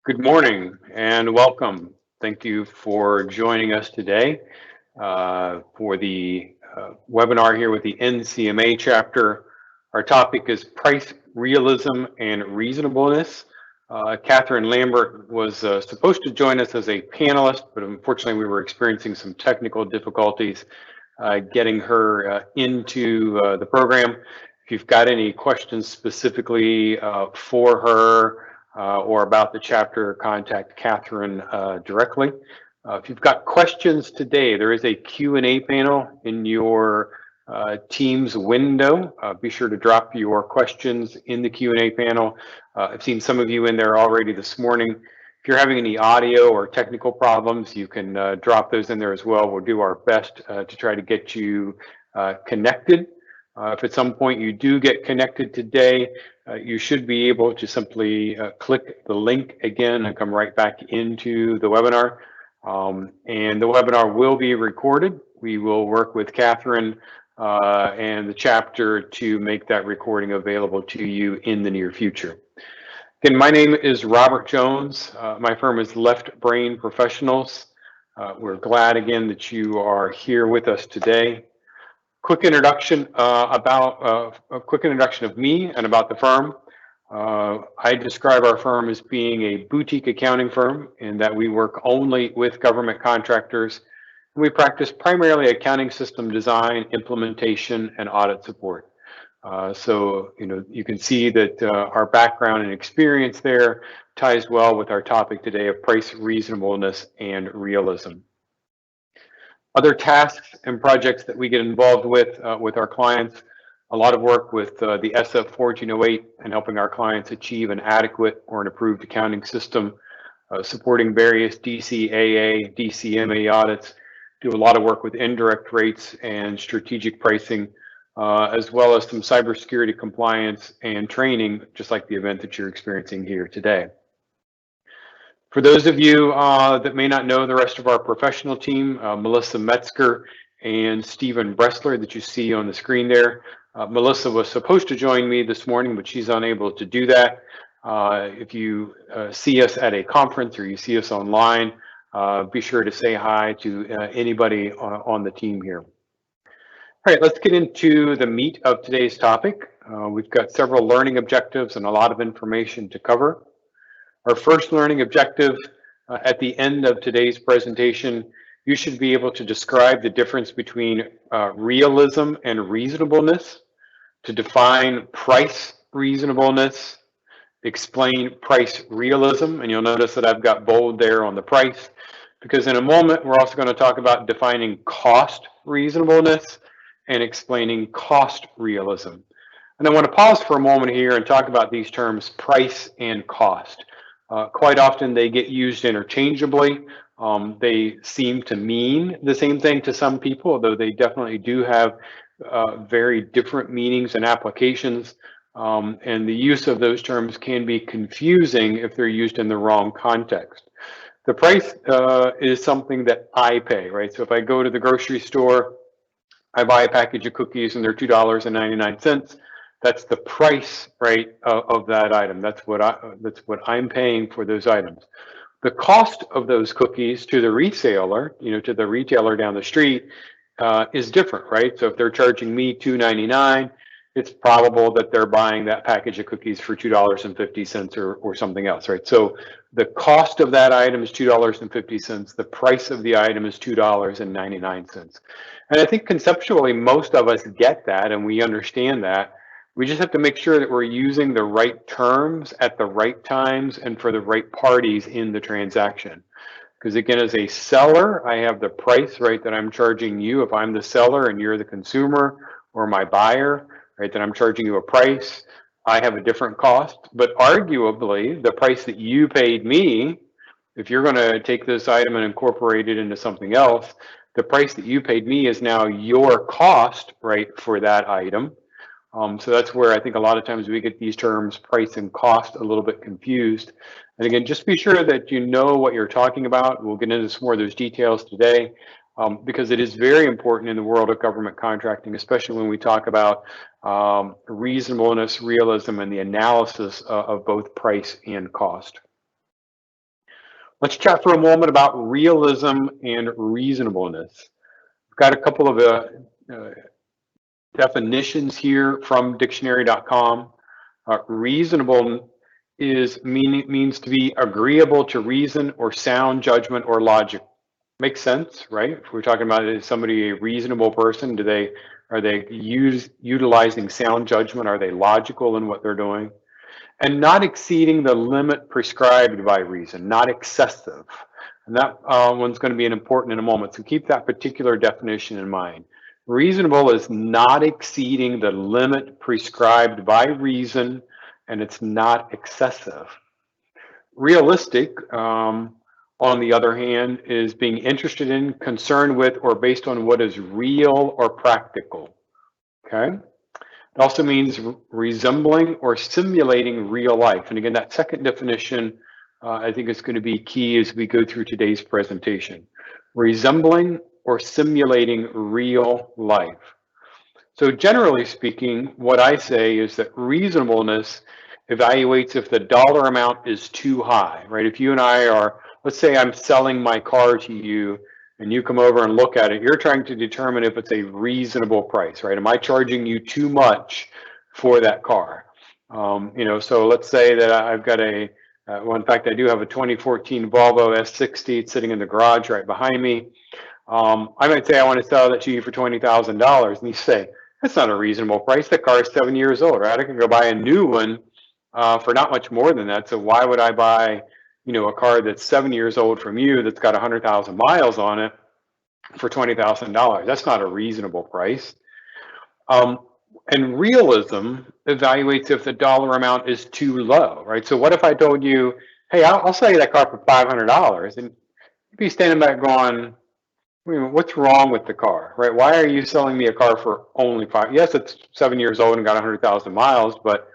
Good morning and welcome. Thank you for joining us today for the webinar here with the NCMA chapter. Our topic is Price, Realism and Reasonableness. Catherine Lambert was supposed to join us as a panelist, but unfortunately we were experiencing some technical difficulties getting her into the program. If you've got any questions specifically for her, or about the chapter, contact Catherine directly. If you've got questions today, there is a Q&A panel in your Teams window. Be sure to drop your questions in the Q&A panel. I've seen some of you in there already this morning. If you're having any audio or technical problems, you can drop those in there as well. We'll do our best to try to get you connected. If at some point you do get connected today, you should be able to simply click the link again and come right back into the webinar. And the webinar will be recorded. We will work with Catherine and the chapter to make that recording available to you in the near future. Again, my name is Robert Jones. My firm is Left Brain Professionals. We're glad again that you are here with us today. Quick introduction a quick introduction of me and about the firm. I describe our firm as being a boutique accounting firm in that we work only with government contractors. We practice primarily accounting system design, implementation, and audit support. So you can see that our background and experience there ties well with our topic today of price, reasonableness, and realism. Other tasks and projects that we get involved with our clients, a lot of work with the SF 1408 and helping our clients achieve an adequate or an approved accounting system, supporting various DCAA, DCMA audits, do a lot of work with indirect rates and strategic pricing, as well as some cybersecurity compliance and training, just like the event that you're experiencing here today. For those of you that may not know the rest of our professional team, Melissa Metzger and Stephen Bressler that you see on the screen there. Melissa was supposed to join me this morning, but she's unable to do that. If you see us at a conference or you see us online, be sure to say hi to anybody on the team here. All right, let's get into the meat of today's topic. We've got several learning objectives and a lot of information to cover. Our first learning objective at the end of today's presentation, you should be able to describe the difference between realism and reasonableness, to define price reasonableness, explain price realism, and you'll notice that I've got bold there on the price, because in a moment we're also going to talk about defining cost reasonableness and explaining cost realism. And I want to pause for a moment here and talk about these terms price and cost. Quite often they get used interchangeably. They seem to mean the same thing to some people, although they definitely do have very different meanings and applications. And the use of those terms can be confusing if they're used in the wrong context. The price is something that I pay, right? So if I go to the grocery store, I buy a package of cookies and they're $2.99. That's the price, right, of that item. That's what I'm paying for those items. The cost of those cookies to the retailer, to the retailer down the street, is different, right? So if they're charging me $2.99, it's probable that they're buying that package of cookies for $2.50 or something else, right? So the cost of that item is $2.50. The price of the item is $2.99. And I think conceptually most of us get that and we understand that. We just have to make sure that we're using the right terms at the right times and for the right parties in the transaction. Because again, as a seller, I have the price, right, that I'm charging you. If I'm the seller and you're the consumer or my buyer, right, then I'm charging you a price. I have a different cost, but arguably the price that you paid me, if you're going to take this item and incorporate it into something else, the price that you paid me is now your cost, right, for that item. So that's where I think a lot of times we get these terms price and cost a little bit confused. And again, just be sure that you know what you're talking about. We'll get into some more of those details today because it is very important in the world of government contracting, especially when we talk about reasonableness, realism, and the analysis of both price and cost. Let's chat for a moment about realism and reasonableness. We've got a couple of uh, definitions here from dictionary.com. Reasonable means to be agreeable to reason or sound judgment or logic. Makes sense, right? If we're talking about is somebody a reasonable person, are they utilizing sound judgment? Are they logical in what they're doing? And not exceeding the limit prescribed by reason, not excessive. And that one's going to be important in a moment. So keep that particular definition in mind. Reasonable is not exceeding the limit prescribed by reason, and it's not excessive. Realistic, on the other hand, is being interested in, concerned with, or based on what is real or practical. Okay? It also means resembling or simulating real life. And again, that second definition, I think is going to be key as we go through today's presentation. Resembling or simulating real life. So generally speaking, what I say is that reasonableness evaluates if the dollar amount is too high, right? If you and I are, let's say I'm selling my car to you and you come over and look at it, you're trying to determine if it's a reasonable price, right? Am I charging you too much for that car? So let's say that I've got well, in fact, I do have a 2014 Volvo S60 it's sitting in the garage right behind me. I might say I want to sell that to you for $20,000, and you say, that's not a reasonable price. The car is 7 years old, right? I can go buy a new one for not much more than that. So why would I buy, a car that's 7 years old from you that's got 100,000 miles on it for $20,000? That's not a reasonable price. And realism evaluates if the dollar amount is too low, right? So what if I told you, hey, I'll sell you that car for $500, and you'd be standing back going, what's wrong with the car, right? Why are you selling me a car for only five? Yes, it's 7 years old and got 100,000 miles, but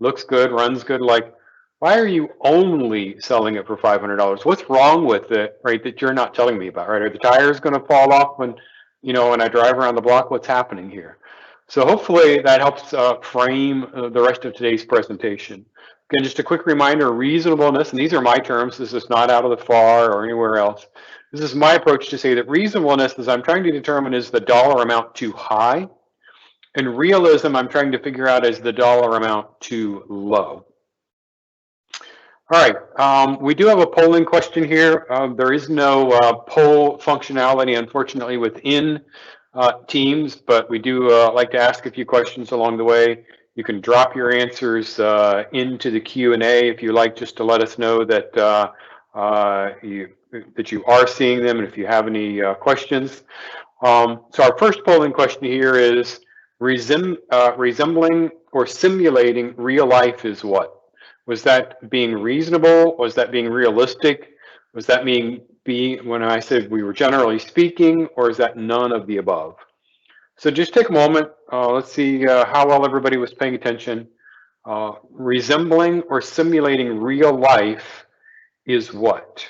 looks good, runs good. Like, why are you only selling it for $500? What's wrong with it, right, that you're not telling me about, right? Are the tires going to fall off when I drive around the block? What's happening here? So hopefully that helps frame the rest of today's presentation. Again, just a quick reminder, reasonableness, and these are my terms. This is not out of the FAR or anywhere else. This is my approach to say that reasonableness is I'm trying to determine is the dollar amount too high, and realism I'm trying to figure out is the dollar amount too low. All right, we do have a polling question here. There is no poll functionality, unfortunately, within Teams, but we do like to ask a few questions along the way. You can drop your answers into the Q&A if you like, just to let us know that you are seeing them and if you have any questions. So our first polling question here is resembling or simulating real life is what? Was that being reasonable? Was that being realistic? Was that being when I said we were generally speaking, or is that none of the above? So just take a moment. Let's see how well everybody was paying attention. Resembling or simulating real life is what?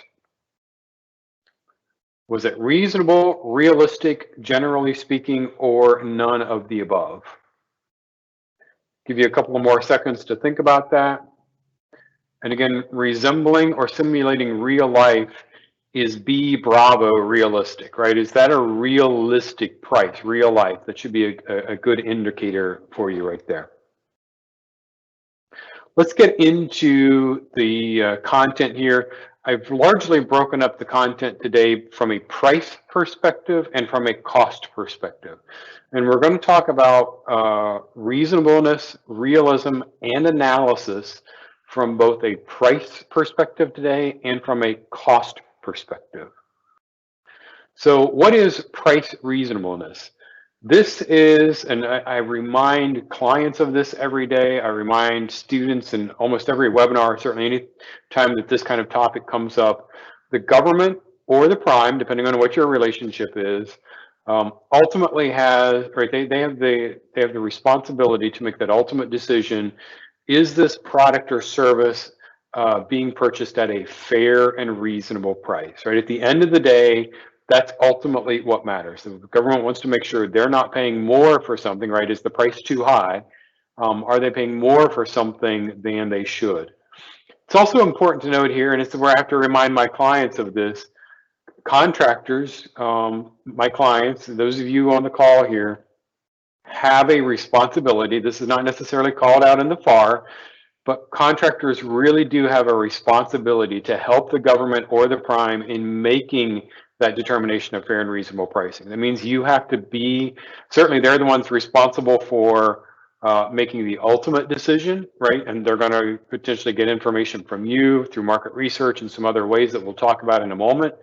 Was it reasonable, realistic, generally speaking, or none of the above? Give you a couple of more seconds to think about that. And again, resembling or simulating real life is B, bravo, realistic, right? Is that a realistic price, real life? That should be a good indicator for you right there. Let's get into the content here. I've largely broken up the content today from a price perspective and from a cost perspective. And we're going to talk about reasonableness, realism, and analysis from both a price perspective today and from a cost perspective. So what is price reasonableness? This is, and I remind clients of this every day. I remind students in almost every webinar, certainly any time that this kind of topic comes up, the government or the prime, depending on what your relationship is, ultimately has, right, they have the responsibility to make that ultimate decision. Is this product or service being purchased at a fair and reasonable price, right? At the end of the day, that's ultimately what matters. The government wants to make sure they're not paying more for something, right? Is the price too high? Are they paying more for something than they should? It's also important to note here, and it's where I have to remind my clients of this, contractors, my clients, those of you on the call here, have a responsibility. This is not necessarily called out in the FAR, but contractors really do have a responsibility to help the government or the prime in making that determination of fair and reasonable pricing. That means you have to be, certainly they're the ones responsible for making the ultimate decision, right? And they're going to potentially get information from you through market research and some other ways that we'll talk about in a moment.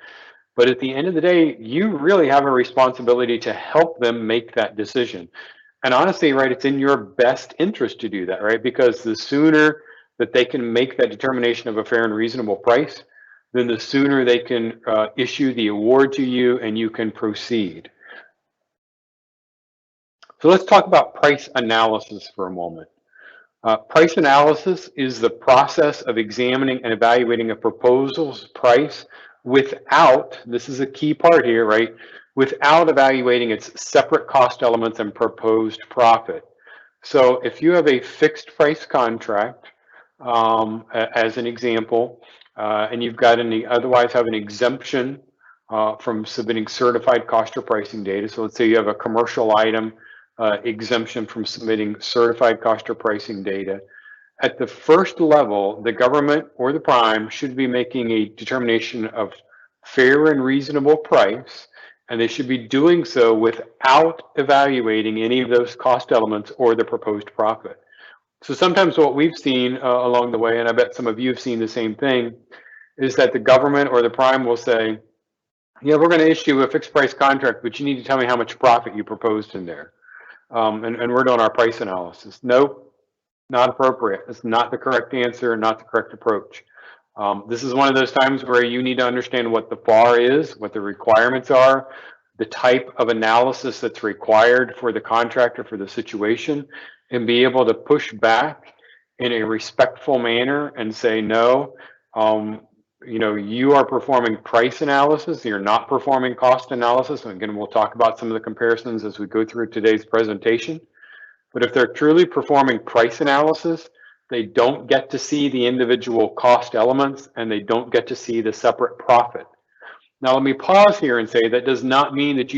But at the end of the day, you really have a responsibility to help them make that decision. And honestly, right, it's in your best interest to do that, right? Because the sooner that they can make that determination of a fair and reasonable price, then the sooner they can issue the award to you and you can proceed. So let's talk about price analysis for a moment. Price analysis is the process of examining and evaluating a proposal's price without, this is a key part here, right? Without evaluating its separate cost elements and proposed profit. So if you have a fixed price contract, as an example, and you've got otherwise have an exemption from submitting certified cost or pricing data. So let's say you have a commercial item exemption from submitting certified cost or pricing data. At the first level, the government or the prime should be making a determination of fair and reasonable price, and they should be doing so without evaluating any of those cost elements or the proposed profit. So sometimes what we've seen along the way, and I bet some of you have seen the same thing, is that the government or the prime will say, yeah, we're going to issue a fixed price contract, but you need to tell me how much profit you proposed in there. And we're doing our price analysis. Nope, not appropriate. It's not the correct answer, not the correct approach. This is one of those times where you need to understand what the FAR is, what the requirements are, the type of analysis that's required for the contractor for the situation, and be able to push back in a respectful manner and say, no, you are performing price analysis, you're not performing cost analysis. And again, we'll talk about some of the comparisons as we go through today's presentation. But if they're truly performing price analysis, they don't get to see the individual cost elements and they don't get to see the separate profit. Now, let me pause here and say that does not mean that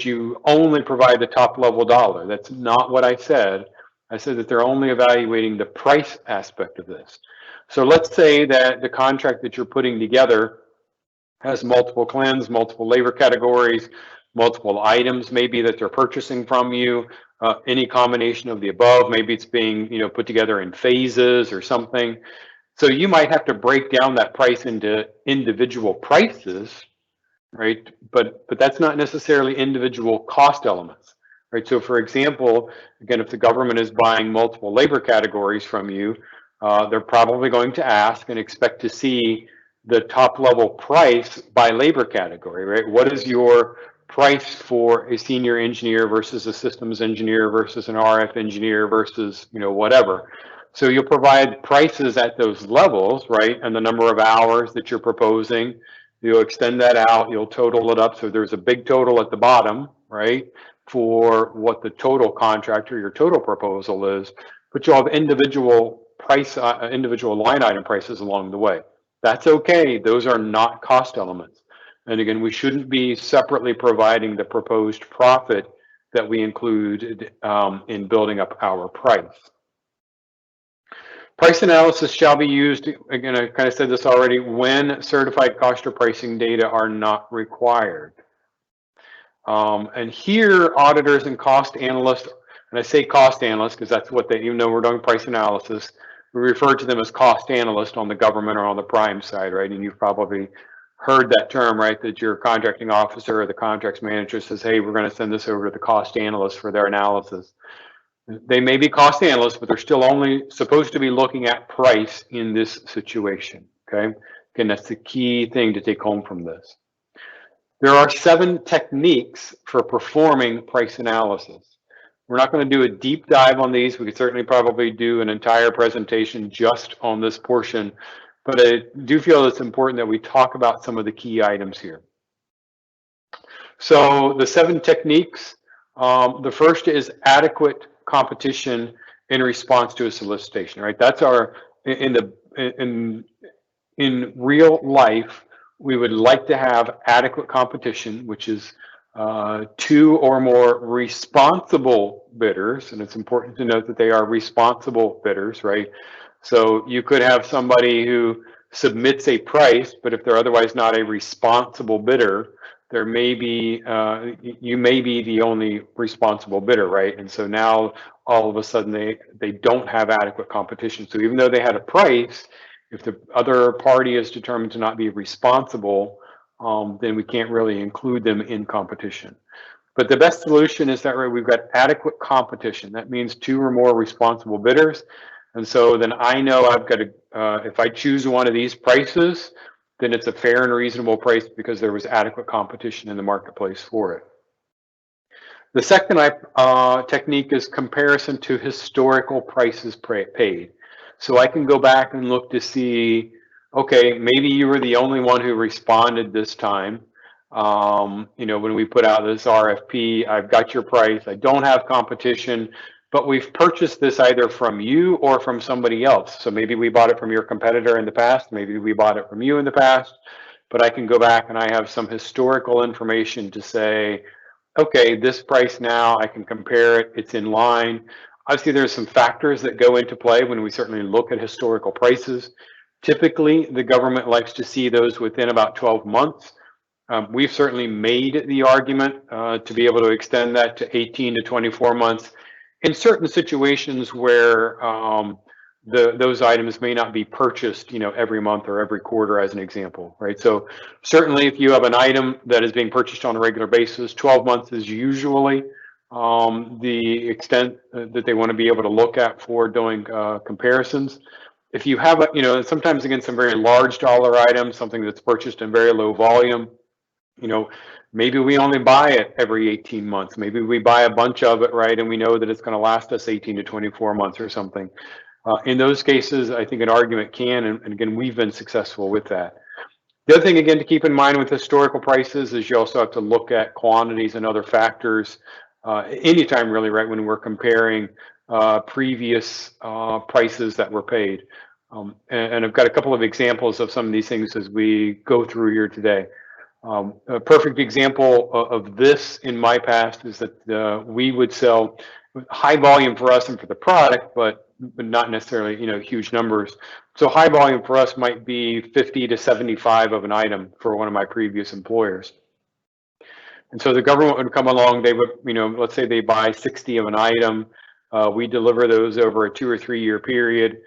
you only provide the top level dollar. That's not what I said. I said that they're only evaluating the price aspect of this. So let's say that the contract that you're putting together has multiple cleanse, multiple labor categories, multiple items maybe that they're purchasing from you, any combination of the above. Maybe it's being put together in phases or something. So you might have to break down that price into individual prices, right? But that's not necessarily individual cost elements, right? So for example, again, if the government is buying multiple labor categories from you, they're probably going to ask and expect to see the top level price by labor category, right? What is your price for a senior engineer versus a systems engineer versus an RF engineer versus whatever? So you'll provide prices at those levels, right? And the number of hours that you're proposing, you'll extend that out, you'll total it up. So there's a big total at the bottom, right? For what the total contract or your total proposal is, but you'll have individual line item prices along the way. That's okay. Those are not cost elements. And again, we shouldn't be separately providing the proposed profit that we include in building up our price. Price analysis shall be used, again, I kind of said this already, when certified cost or pricing data are not required. And here, auditors and cost analysts, and I say cost analysts because that's what they, even though we're doing price analysis, we refer to them as cost analysts on the government or on the prime side, right? And you've probably heard that term, right? That your contracting officer or the contracts manager says, hey, we're going to send this over to the cost analyst for their analysis. They may be cost analysts, but they're still only supposed to be looking at price in this situation, okay? Again, that's the key thing to take home from this. There are 7 techniques for performing price analysis. We're not going to do a deep dive on these. We could certainly probably do an entire presentation just on this portion, but I do feel it's important that we talk about some of the key items here. So the 7 techniques, the first is adequate competition in response to a solicitation, right? That's our, in the in real life, we would like to have adequate competition, which is two or more responsible bidders, and it's important to note that they are responsible bidders, right? So you could have somebody who submits a price, but if they're otherwise not a responsible bidder, there may be you may be the only responsible bidder, right? And so now all of a sudden they don't have adequate competition. So even though they had a price, if the other party is determined to not be responsible, then we can't really include them in competition. But the best solution is that, right, we've got adequate competition. That means two or more responsible bidders. And so then I know I've got to, if I choose one of these prices, then it's a fair and reasonable price because there was adequate competition in the marketplace for it. The second technique is comparison to historical prices paid. So I can go back and look to see, okay, maybe you were the only one who responded this time. When we put out this RFP, I've got your price, I don't have competition, but we've purchased this either from you or from somebody else. So maybe we bought it from your competitor in the past, maybe we bought it from you in the past, but I can go back and I have some historical information to say, okay, this price now, I can compare it, it's in line. Obviously, there's some factors that go into play when we certainly look at historical prices. Typically, the government likes to see those within about 12 months. We've certainly made the argument to be able to extend that to 18 to 24 months in certain situations where those items may not be purchased, every month or every quarter, as an example, right? So certainly, if you have an item that is being purchased on a regular basis, 12 months is usually the extent that they want to be able to look at for doing comparisons. If you have, sometimes again, some very large dollar items, something that's purchased in very low volume, maybe we only buy it every 18 months. Maybe we buy a bunch of it, right? And we know that it's going to last us 18 to 24 months or something. In those cases, I think an argument can, and again, we've been successful with that. The other thing, again, to keep in mind with historical prices is you also have to look at quantities and other factors anytime, really, right, when we're comparing previous prices that were paid. And I've got a couple of examples of some of these things as we go through here today. A perfect example of this in my past is that we would sell high volume for us and for the product, but not necessarily, huge numbers. So high volume for us might be 50 to 75 of an item for one of my previous employers. And so the government would come along, they would, let's say they buy 60 of an item. We deliver those over a 2 or 3 year period.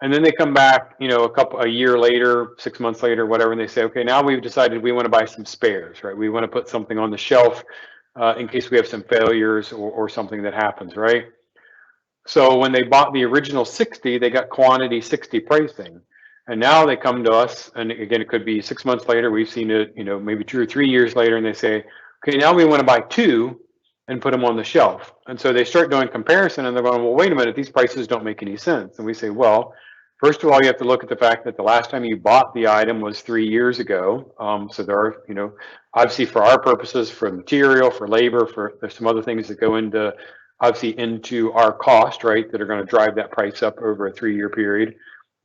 And then they come back, a year later, 6 months later, whatever, and they say, okay, now we've decided we want to buy some spares, right? We want to put something on the shelf in case we have some failures or something that happens, right? So when they bought the original 60, they got quantity 60 pricing. And now they come to us, and again, it could be 6 months later, we've seen it, maybe 2 or 3 years later, and they say, okay, now we want to buy 2 and put them on the shelf. And so they start doing comparison, and they're going, well, wait a minute, these prices don't make any sense. And we say, well, first of all, you have to look at the fact that the last time you bought the item was 3 years ago. So there are, obviously for our purposes, for material, for labor, there's some other things that go into, obviously into our cost, right, that are going to drive that price up over a 3 year period.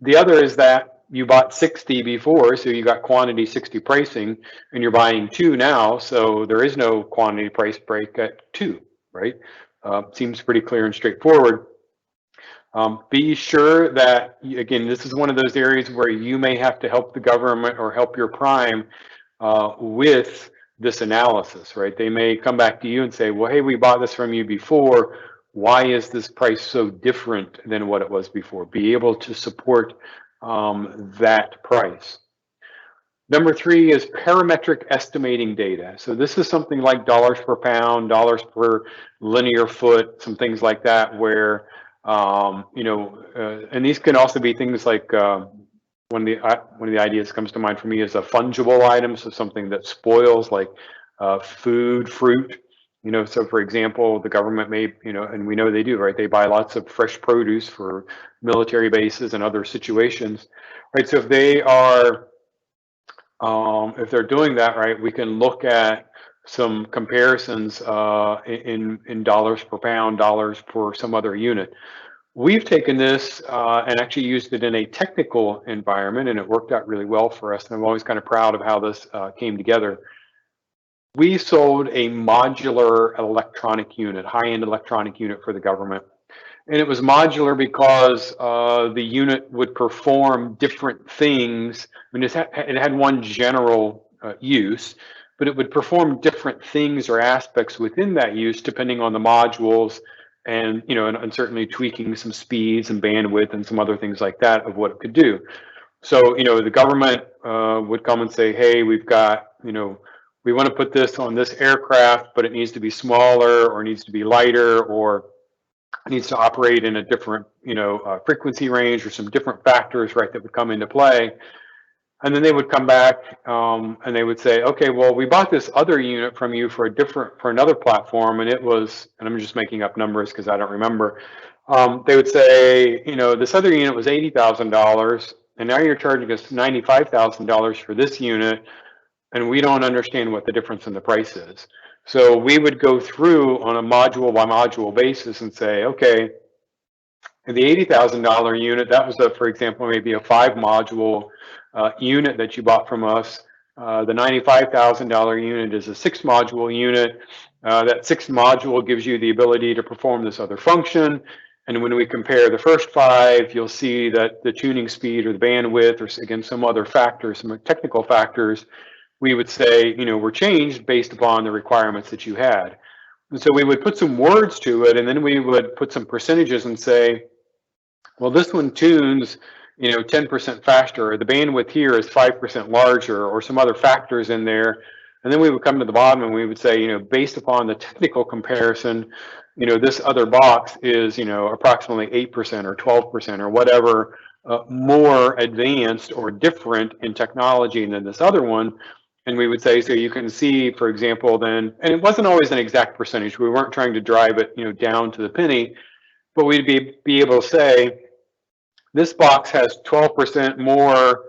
The other is that you bought 60 before, so you got quantity 60 pricing, and you're buying 2 now, so there is no quantity price break at 2, right? Seems pretty clear and straightforward. Be sure that, again, this is one of those areas where you may have to help the government or help your prime with this analysis, right? They may come back to you and say, well, hey, we bought this from you before. Why is this price so different than what it was before? Be able to support that price. Number 3 is parametric estimating data. So this is something like dollars per pound, dollars per linear foot, some things like that, where and these can also be things like one of the ideas that comes to mind for me is a fungible item, so something that spoils, like food, fruit. So for example, the government may, and we know they do, right? They buy lots of fresh produce for military bases and other situations, right? So if they are, if they're doing that, right, we can look at some comparisons in dollars per pound, dollars per some other unit. We've taken this and actually used it in a technical environment, and it worked out really well for us. And I'm always kind of proud of how this came together. We sold a modular electronic unit, high-end electronic unit for the government. And it was modular because the unit would perform different things. I mean, it had one general use, but it would perform different things or aspects within that use depending on the modules, and and certainly tweaking some speeds and bandwidth and some other things like that of what it could do. So the government would come and say, hey, we've got we want to put this on this aircraft, but it needs to be smaller or needs to be lighter or needs to operate in a different frequency range, or some different factors, right, that would come into play. And then they would come back and they would say, okay, well, we bought this other unit from you for another platform, and it was, and I'm just making up numbers because I don't remember. They would say, this other unit was $80,000, and now you're charging us $95,000 for this unit, and we don't understand what the difference in the price is. So we would go through on a module by module basis and say, okay, the $80,000 unit, that was, for example, maybe a 5-module unit that you bought from us. The $95,000 unit is a 6-module unit. That 6th module gives you the ability to perform this other function. And when we compare the first 5, you'll see that the tuning speed or the bandwidth, or again, some other factors, some technical factors, we would say, were changed based upon the requirements that you had. And so we would put some words to it, and then we would put some percentages and say, well, this one tunes 10% faster, or the bandwidth here is 5% larger, or some other factors in there. And then we would come to the bottom and we would say, based upon the technical comparison, this other box is, approximately 8% or 12% or whatever more advanced or different in technology than this other one. And we would say, so you can see, for example, then, and it wasn't always an exact percentage. We weren't trying to drive it, down to the penny, but we'd be able to say, this box has 12% more,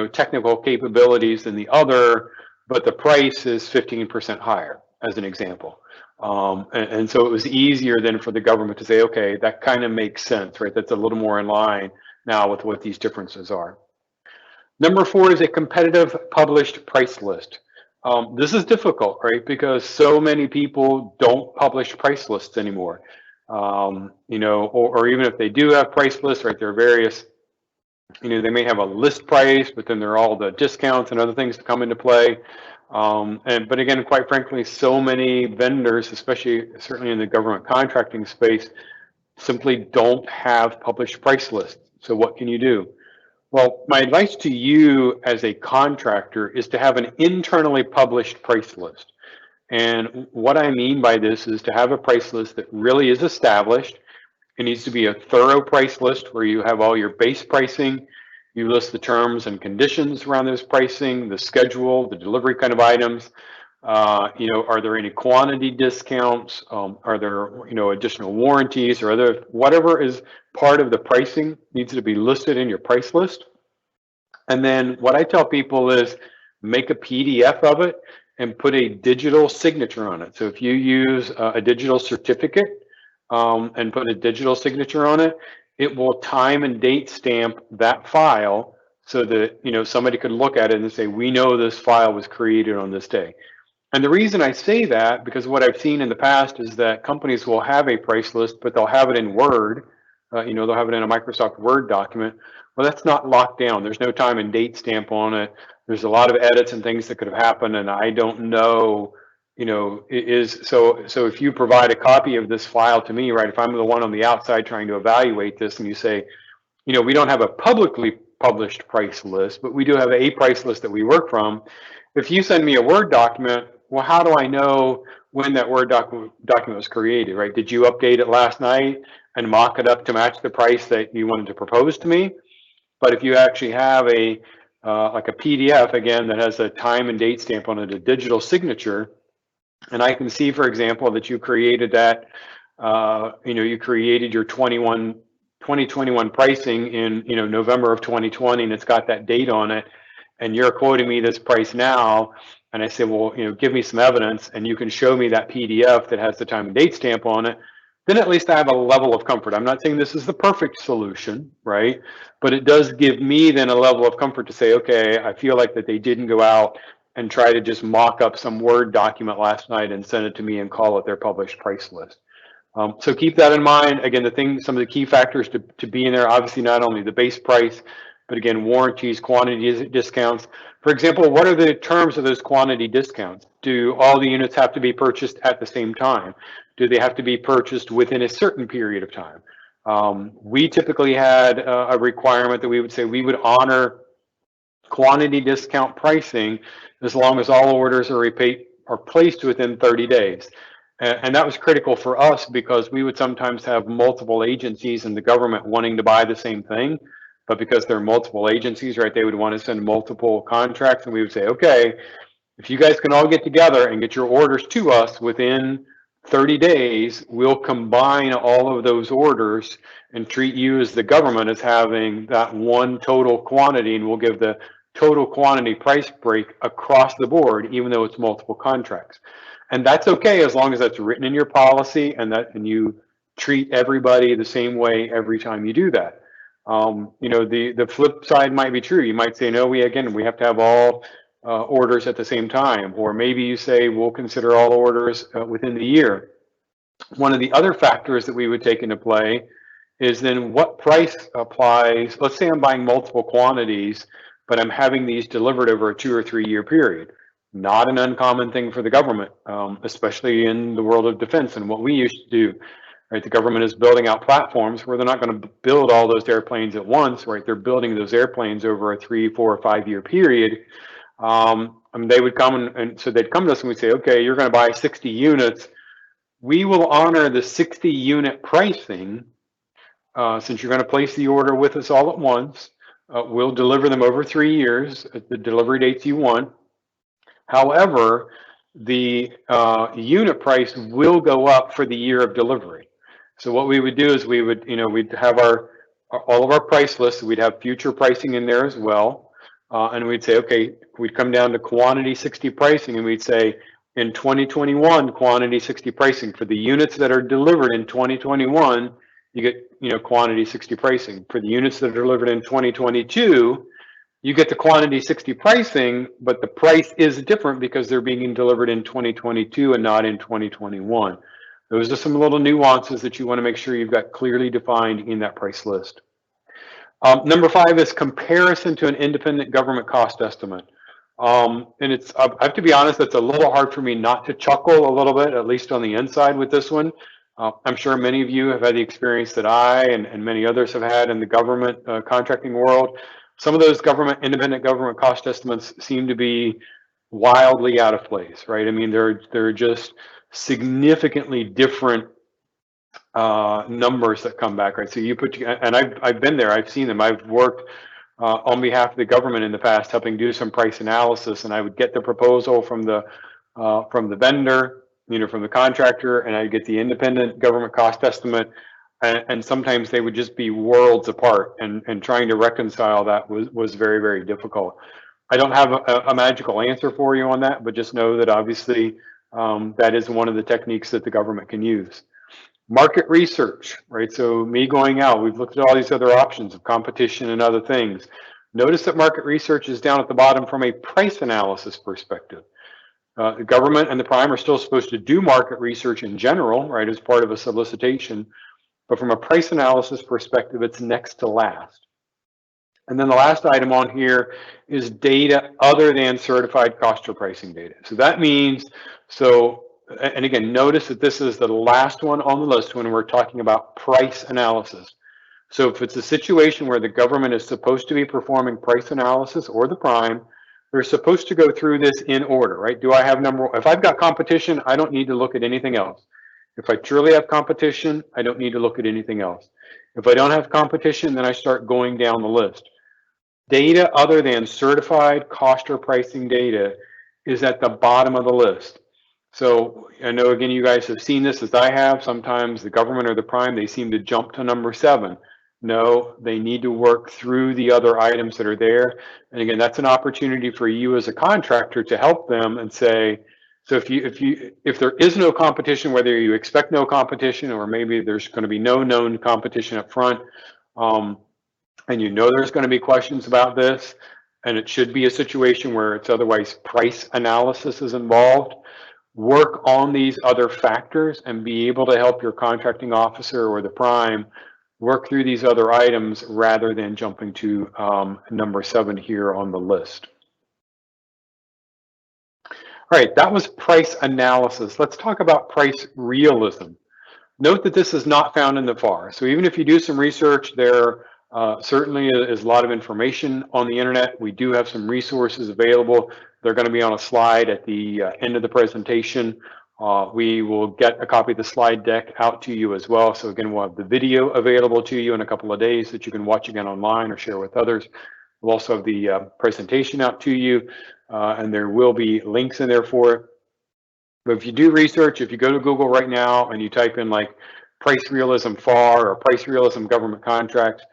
technical capabilities than the other, but the price is 15% higher, as an example. And so it was easier then for the government to say, okay, that kind of makes sense, right? That's a little more in line now with what these differences are. Number 4 is a competitive published price list. This is difficult, right? Because so many people don't publish price lists anymore. Or even if they do have price lists, right, there are various, they may have a list price, but then there are all the discounts and other things that come into play. But again, quite frankly, so many vendors, certainly in the government contracting space, simply don't have published price lists. So what can you do? Well, my advice to you as a contractor is to have an internally published price list. And what I mean by this is to have a price list that really is established. It needs to be a thorough price list where you have all your base pricing, you list the terms and conditions around this pricing, the schedule, the delivery kind of items. Are there any quantity discounts? Are there, additional warranties or whatever is part of the pricing needs to be listed in your price list. And then what I tell people is make a PDF of it and put a digital signature on it. So if you use a digital certificate and put a digital signature on it, it will time and date stamp that file so that somebody could look at it and say, we know this file was created on this day. And the reason I say that, because what I've seen in the past is that companies will have a price list, but they'll have it in Word. They'll have it in a Microsoft Word document. Well, that's not locked down. There's no time and date stamp on it. There's a lot of edits and things that could have happened, and I don't know, so if you provide a copy of this file to me, right, if I'm the one on the outside trying to evaluate this and you say, we don't have a publicly published price list, but we do have a price list that we work from. If you send me a Word document, well, how do I know when that Word document was created, right? Did you update it last night and mock it up to match the price that you wanted to propose to me? But if you actually have like a PDF, again, that has a time and date stamp on it, a digital signature, and I can see, for example, that you created that, you created your 2021 pricing in, November of 2020, and it's got that date on it, and you're quoting me this price now, and I say, well, give me some evidence, and you can show me that PDF that has the time and date stamp on it. then at least I have a level of comfort. I'm not saying this is the perfect solution, right? But it does give me then a level of comfort to say, okay, I feel like that they didn't go out and try to just mock up some Word document last night and send it to me and call it their published price list. So keep that in mind. Again, some of the key factors to be in there, obviously not only the base price, but again, warranties, quantity discounts. For example, what are the terms of those quantity discounts? Do all the units have to be purchased at the same time? Do they have to be purchased within a certain period of time? We typically had a requirement that we would say we would honor quantity discount pricing as long as all orders are placed within 30 days. And that was critical for us because we would sometimes have multiple agencies and the government wanting to buy the same thing. But because there are multiple agencies, right, they would want to send multiple contracts. And we would say, okay, if you guys can all get together and get your orders to us within 30 days, we'll combine all of those orders and treat you as the government as having that one total quantity, and we'll give the total quantity price break across the board, even though it's multiple contracts. And that's okay as long as that's written in your policy and you treat everybody the same way every time you do that. The flip side might be true. You might say, no, we have to have all orders at the same time, or maybe you say we'll consider all orders within the year. One of the other factors that we would take into play is then what price applies. Let's say I'm buying multiple quantities, but I'm having these delivered over a 2 or 3 year period. Not an uncommon thing for the government, especially in the world of defense and what we used to do. Right, the government is building out platforms where they're not going to build all those airplanes at once. Right, they're building those airplanes over a 3, 4, or 5 year period. They would come and so they'd come to us and we'd say, okay, you're going to buy 60 units. We will honor the 60 unit pricing since you're going to place the order with us all at once. We'll deliver them over 3 years at the delivery dates you want. However, the unit price will go up for the year of delivery. So what we would do is we'd have all of our price lists. We'd have future pricing in there as well. And we'd say, okay, we'd come down to quantity 60 pricing and we'd say in 2021, quantity 60 pricing for the units that are delivered in 2021, you get, quantity 60 pricing. For the units that are delivered in 2022, you get the quantity 60 pricing, but the price is different because they're being delivered in 2022 and not in 2021. Those are some little nuances that you want to make sure you've got clearly defined in that price list. Number 5 is comparison to an independent government cost estimate. And I have to be honest, it's a little hard for me not to chuckle a little bit, at least on the inside with this one. I'm sure many of you have had the experience that I and many others have had in the government contracting world. Some of those independent government cost estimates seem to be wildly out of place, right? I mean, they're just significantly different numbers that come back, right? So and I've been there, I've seen them. I've worked on behalf of the government in the past, helping do some price analysis, and I would get the proposal from the vendor, from the contractor, and I'd get the independent government cost estimate. And sometimes they would just be worlds apart, and trying to reconcile that was very, very difficult. I don't have a magical answer for you on that, but just know that obviously that is one of the techniques that the government can use. Market research, right? So me going out, we've looked at all these other options of competition and other things. Notice that market research is down at the bottom from a price analysis perspective. The government and the prime are still supposed to do market research in general, right, as part of a solicitation. But from a price analysis perspective, it's next to last. And then the last item on here is data other than certified cost or pricing data. So that means, and again, notice that this is the last one on the list when we're talking about price analysis. So if it's a situation where the government is supposed to be performing price analysis or the prime, they're supposed to go through this in order, right? If I've got competition, I don't need to look at anything else. If I truly have competition, I don't need to look at anything else. If I don't have competition, then I start going down the list. Data other than certified cost or pricing data is at the bottom of the list. So I know, again, you guys have seen this as I have. Sometimes the government or the prime, they seem to jump to number 7. No, they need to work through the other items that are there. And again, that's an opportunity for you as a contractor to help them and say, So if there is no competition, whether you expect no competition or maybe there's going to be no known competition up front, and you know there's going to be questions about this, and it should be a situation where it's otherwise price analysis is involved, work on these other factors and be able to help your contracting officer or the prime work through these other items rather than jumping to number 7 here on the list. All right, that was price analysis. Let's talk about price realism. Note that this is not found in the FAR. So even if you do some research, there certainly is a lot of information on the internet. We do have some resources available. They're going to be on a slide at the end of the presentation. We will get a copy of the slide deck out to you as well. So again, we'll have the video available to you in a couple of days that you can watch again online or share with others. We'll also have the presentation out to you, and there will be links in there for it. But if you do research, if you go to Google right now and you type in like price realism FAR or price realism government contracts,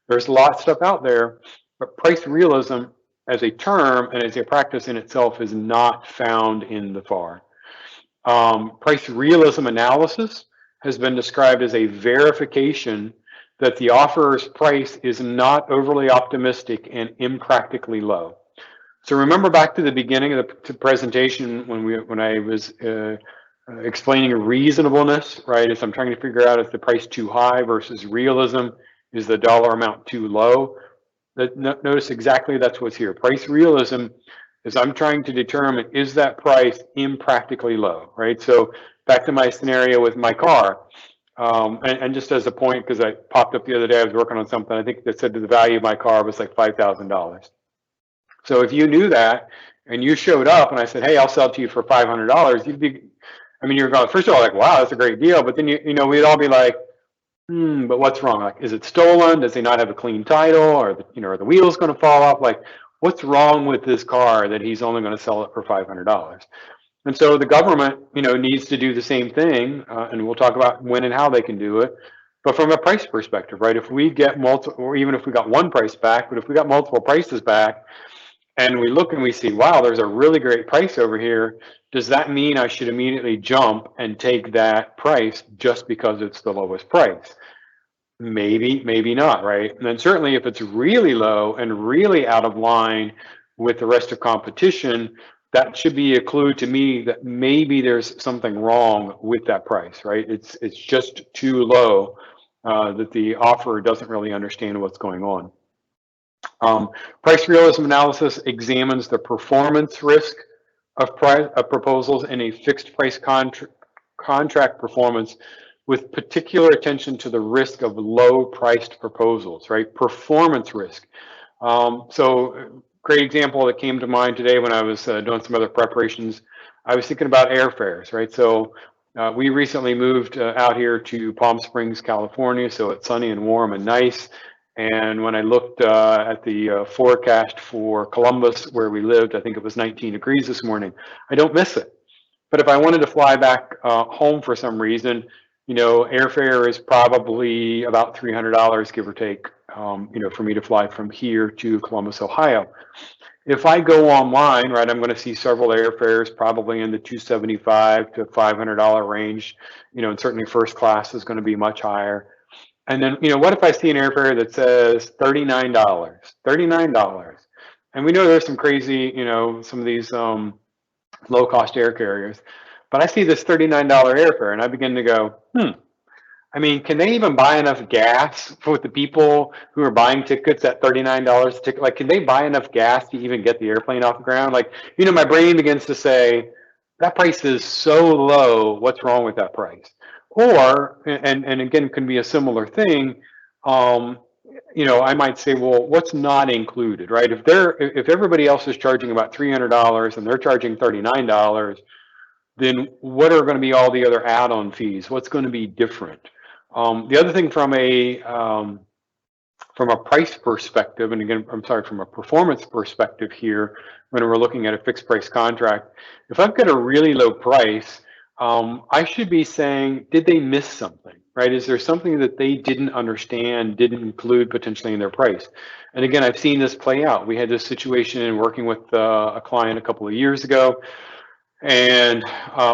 there's a lot of stuff out there, but price realism as a term and as a practice in itself is not found in the FAR. Price realism analysis has been described as a verification that the offeror's price is not overly optimistic and impractically low. So remember back to the beginning of the presentation when I was explaining reasonableness, right? As I'm trying to figure out if the price too high versus realism, is the dollar amount too low? Notice exactly that's what's here. Price realism is I'm trying to determine, is that price impractically low, right? So back to my scenario with my car. And just as a point, because I popped up the other day, I was working on something, I think that said the value of my car was like $5,000. So if you knew that and you showed up and I said, hey, I'll sell it to you for $500, you'd be, I mean, you're going, first of all, like, wow, that's a great deal. But then, you know, we'd all be like, but what's wrong? Like, is it stolen? Does he not have a clean title? Or, are the wheels going to fall off? Like, what's wrong with this car that he's only going to sell it for $500? And so the government, needs to do the same thing. And we'll talk about when and how they can do it. But from a price perspective, right? If we get multiple, or even if we got one price back, but if we got multiple prices back, and we look and we see, wow, there's a really great price over here, does that mean I should immediately jump and take that price just because it's the lowest price? Maybe, maybe not, right? And then certainly if it's really low and really out of line with the rest of competition, that should be a clue to me that maybe there's something wrong with that price, right? It's just too low that the offeror doesn't really understand what's going on. Price realism analysis examines the performance risk of proposals in a fixed price contract performance with particular attention to the risk of low priced proposals, right? Performance risk. So great example that came to mind today when I was doing some other preparations. I was thinking about airfares, right? So we recently moved out here to Palm Springs, California. So it's sunny and warm and nice. And when I looked at the forecast for Columbus, where we lived, I think it was 19 degrees this morning. I don't miss it. But if I wanted to fly back home for some reason, airfare is probably about $300, give or take, for me to fly from here to Columbus, Ohio. If I go online, right, I'm going to see several airfares probably in the $275 to $500 range, and certainly first class is going to be much higher. And then, what if I see an airfare that says $39, $39? And we know there's some crazy, some of these low cost air carriers, but I see this $39 airfare and I begin to go, I mean, can they even buy enough gas for the people who are buying tickets at $39 a ticket? Like, can they buy enough gas to even get the airplane off the ground? Like, my brain begins to say, that price is so low, what's wrong with that price? Or, and again, can be a similar thing, I might say, well, what's not included, right? If everybody else is charging about $300 and they're charging $39, then what are going to be all the other add-on fees? What's going to be different? The other thing from a price perspective, and again, I'm sorry, from a performance perspective here, when we're looking at a fixed price contract, if I've got a really low price, I should be saying, did they miss something, right? Is there something that they didn't understand, didn't include potentially in their price? And again, I've seen this play out. We had this situation in working with a client a couple of years ago, And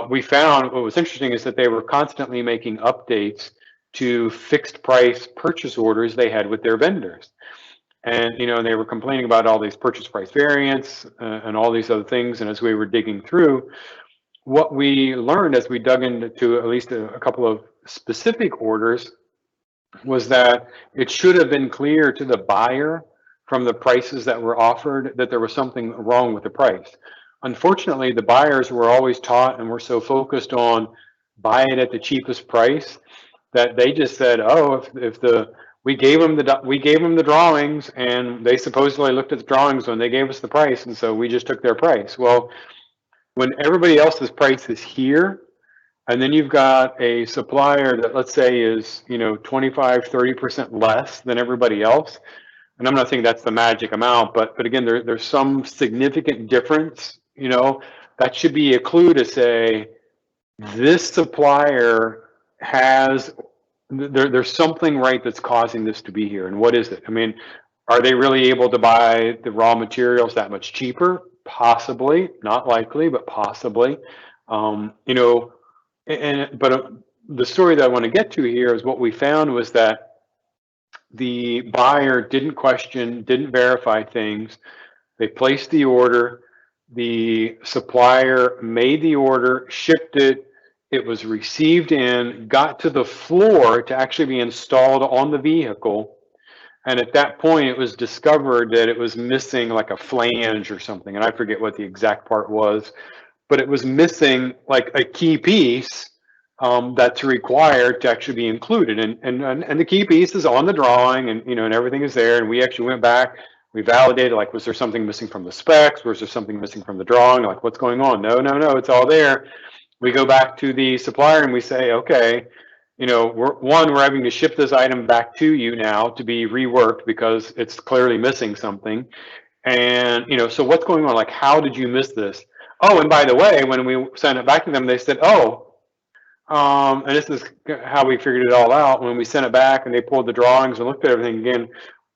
we found what was interesting is that they were constantly making updates to fixed price purchase orders they had with their vendors. And they were complaining about all these purchase price variants and all these other things. And as we were digging through, what we learned as we dug into at least a couple of specific orders was that it should have been clear to the buyer from the prices that were offered that there was something wrong with the price. Unfortunately, the buyers were always taught and were so focused on buy it at the cheapest price that they just said, "Oh, if the we gave them the drawings, and they supposedly looked at the drawings when they gave us the price, and so we just took their price." Well, when everybody else's price is here, and then you've got a supplier that, let's say, is 25, 30% less than everybody else, and I'm not saying that's the magic amount, but again, there's some significant difference. That should be a clue to say this supplier has there's something right that's causing this to be here. And what is it? I mean, are they really able to buy the raw materials that much cheaper? Possibly, not likely, but possibly. But the story that I want to get to here is what we found was that the buyer didn't question, didn't verify things. They placed the order. The supplier made the order, shipped it. It was received in, got to the floor to actually be installed on the vehicle. And at that point, it was discovered that it was missing like a flange or something. And I forget what the exact part was, but it was missing like a key piece that's required to actually be included. And the key piece is on the drawing, and everything is there. And we actually went back, we validated, like, was there something missing from the specs? Was there something missing from the drawing? Like, what's going on? No, it's all there. We go back to the supplier and we say, okay, we're having to ship this item back to you now to be reworked because it's clearly missing something. And, so what's going on? Like, how did you miss this? Oh, and by the way, when we sent it back to them, they said, and this is how we figured it all out. When we sent it back and they pulled the drawings and looked at everything again,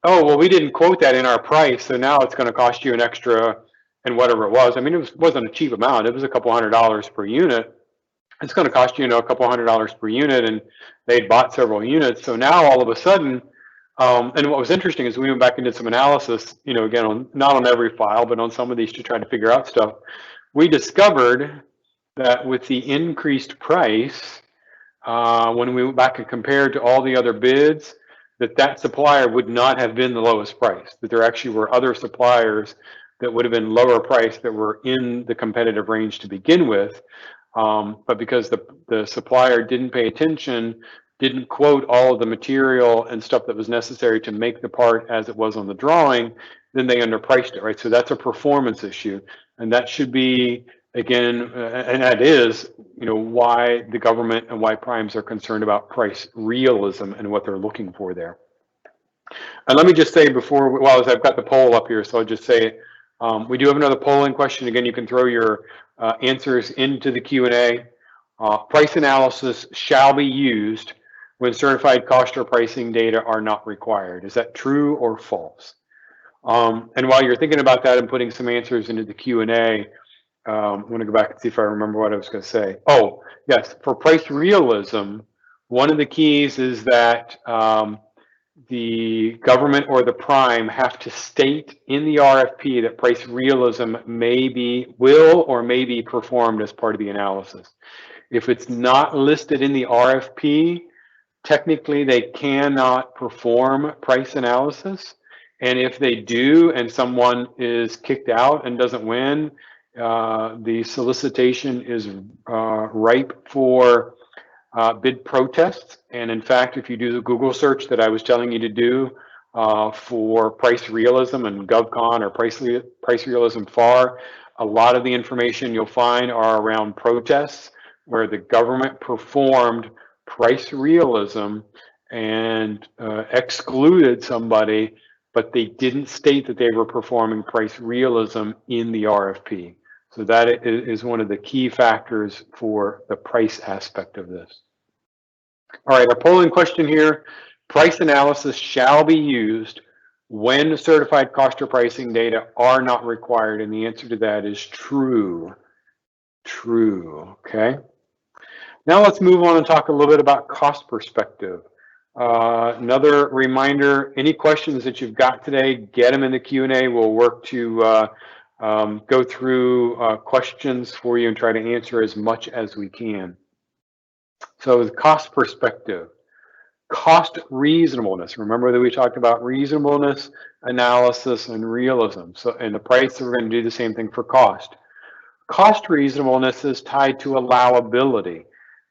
oh, well, we didn't quote that in our price. So now it's going to cost you an extra, and whatever it was. I mean, it wasn't a cheap amount. It was a couple $100 per unit. It's going to cost you, a couple $100 per unit, and they'd bought several units. So now all of a sudden, and what was interesting is we went back and did some analysis, again, not on every file, but on some of these to try to figure out stuff. We discovered that with the increased price, when we went back and compared to all the other bids, that supplier would not have been the lowest price, that there actually were other suppliers that would have been lower price that were in the competitive range to begin with. But because the supplier didn't pay attention, didn't quote all of the material and stuff that was necessary to make the part as it was on the drawing, then they underpriced it, right? So that's a performance issue. And that should be, again, and that is, why the government and why primes are concerned about price realism and what they're looking for there. And let me just say before, well, I've got the poll up here, so I'll just say, we do have another polling question. Again, you can throw your answers into the Q&A. Price analysis shall be used when certified cost or pricing data are not required. Is that true or false? And while you're thinking about that and putting some answers into the Q&A, I'm going to go back and see if I remember what I was going to say. Oh, yes, for price realism, one of the keys is that the government or the prime have to state in the RFP that price realism will or may be performed as part of the analysis. If it's not listed in the RFP, technically they cannot perform price analysis. And if they do and someone is kicked out and doesn't win, the solicitation is ripe for bid protests. And in fact, if you do the Google search that I was telling you to do for price realism and GovCon or price realism FAR, a lot of the information you'll find are around protests where the government performed price realism and excluded somebody, but they didn't state that they were performing price realism in the RFP. So that is one of the key factors for the price aspect of this. All right, our polling question here: price analysis shall be used when certified cost or pricing data are not required, and the answer to that is true. true. Okay. Now let's move on and talk a little bit about cost perspective. Another reminder, any questions that you've got today, get them in the Q&A. We'll work to go through questions for you and try to answer as much as we can. So the cost perspective, cost reasonableness. Remember that we talked about reasonableness, analysis, and realism. So in the price, we're going to do the same thing for cost. Cost reasonableness is tied to allowability.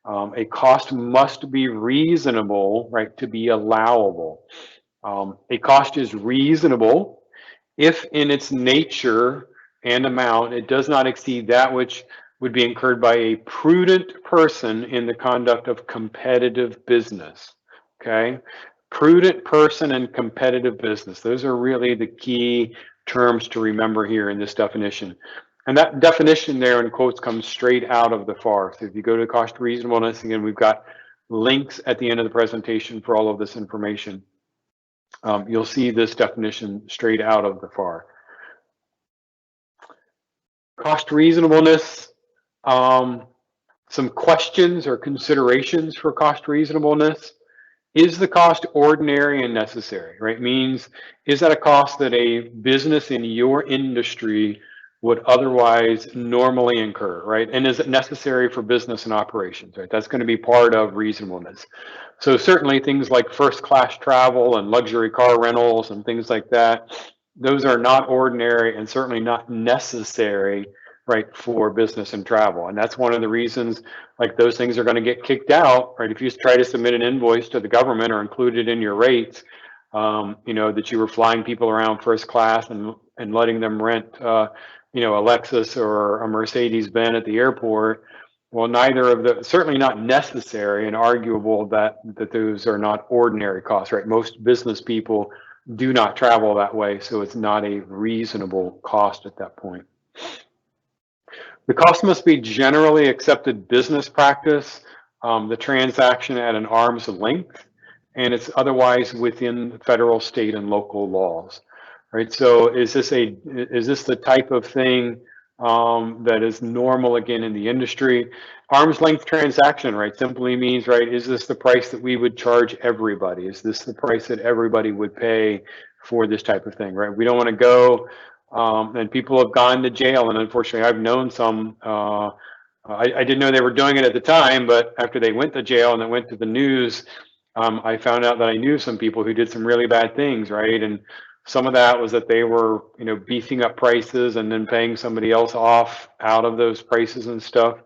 A cost must be reasonable, right, to be allowable. A cost is reasonable if in its nature and amount it does not exceed that which would be incurred by a prudent person in the conduct of competitive business. Okay, prudent person and competitive business. Those are really the key terms to remember here in this definition. And that definition there in quotes comes straight out of the FAR. So if you go to cost reasonableness, again, we've got links at the end of the presentation for all of this information. You'll see this definition straight out of the FAR. Cost reasonableness, some questions or considerations for cost reasonableness. Is the cost ordinary and necessary, right? Means, is that a cost that a business in your industry would otherwise normally incur, right? And is it necessary for business and operations, right? That's going to be part of reasonableness. So certainly things like first class travel and luxury car rentals and things like that, those are not ordinary and certainly not necessary, right, for business and travel. And that's one of the reasons, like, those things are going to get kicked out, right? If you try to submit an invoice to the government or include it in your rates, you know, that you were flying people around first class and letting them rent, you know, a Lexus or a Mercedes-Benz at the airport. Well, neither of the, certainly not necessary, and arguable that those are not ordinary costs, right? Most business people do not travel that way, so it's not a reasonable cost at that point. The cost must be generally accepted business practice, the transaction at an arm's length, and it's otherwise within federal, state, and local laws, right? So is this the type of thing that is normal again in the industry? Arm's length transaction, right, simply means, right, is this the price that we would charge everybody? Is this the price that everybody would pay for this type of thing, right? We don't want to go, and people have gone to jail, and unfortunately I've known some, I didn't know they were doing it at the time, but after they went to jail and it went to the news, I found out that I knew some people who did some really bad things, right? And some of that was that they were, you know, beefing up prices and then paying somebody else off out of those prices and stuff.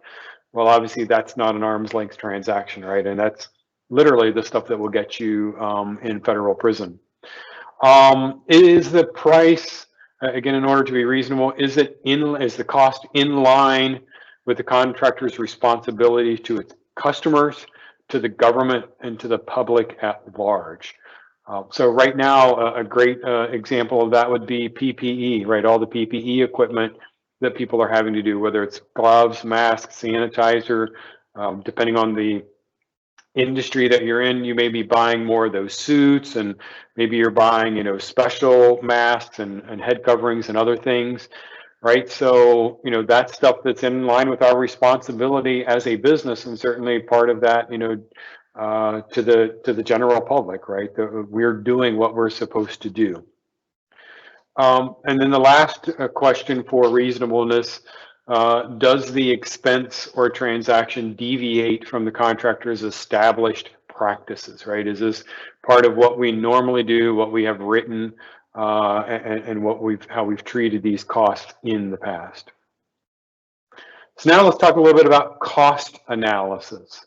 Well, obviously that's not an arm's length transaction, right? And that's literally the stuff that will get you in federal prison. Is the price, again, in order to be reasonable, is the cost in line with the contractor's responsibility to its customers, to the government, and to the public at large? So right now, a great example of that would be PPE, right? All the PPE equipment that people are having to do, whether it's gloves, masks, sanitizer, depending on the industry that you're in, you may be buying more of those suits, and maybe you're buying, you know, special masks and head coverings and other things, right? So, you know, that's stuff that's in line with our responsibility as a business, and certainly part of that, you know, to the general public, right? We're doing what we're supposed to do. And then the last question for reasonableness, does the expense or transaction deviate from the contractor's established practices, right? Is this part of what we normally do, what we have written, and how we've treated these costs in the past? So now let's talk a little bit about cost analysis.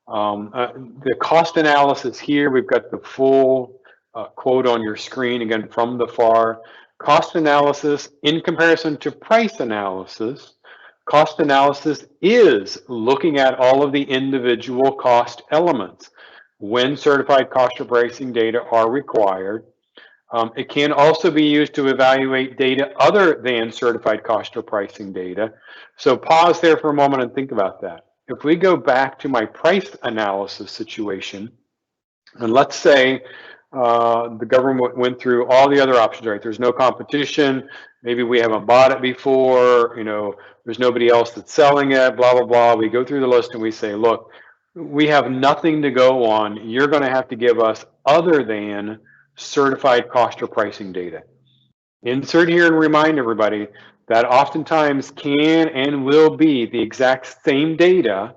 The cost analysis here, we've got the full quote on your screen, again, from the FAR. Cost analysis in comparison to price analysis. Cost analysis is looking at all of the individual cost elements when certified cost or pricing data are required. It can also be used to evaluate data other than certified cost or pricing data. So pause there for a moment and think about that. If we go back to my price analysis situation, and let's say the government went through all the other options, right? There's no competition, Maybe we haven't bought it before, there's nobody else that's selling it, blah, blah, blah. We go through the list and we say, look, we have nothing to go on. You're going to have to give us other than certified cost or pricing data. Insert here and remind everybody that oftentimes can and will be the exact same data.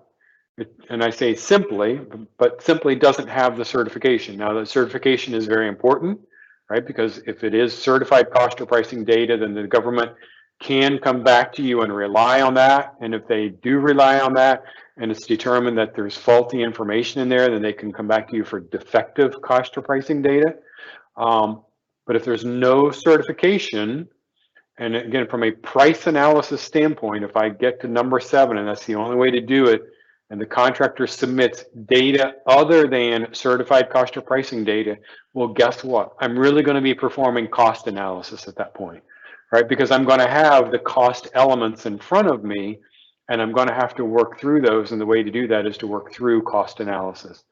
And I say simply, but simply doesn't have the certification. Now, the certification is very important, right? Because if it is certified cost or pricing data, then the government can come back to you and rely on that. And if they do rely on that, and it's determined that there's faulty information in there, then they can come back to you for defective cost or pricing data. But if there's no certification, and again, from a price analysis standpoint, if I get to number 7, and that's the only way to do it, and the contractor submits data other than certified cost or pricing data, well, guess what? I'm really going to be performing cost analysis at that point, right? Because I'm going to have the cost elements in front of me, and I'm going to have to work through those. And the way to do that is to work through cost analysis.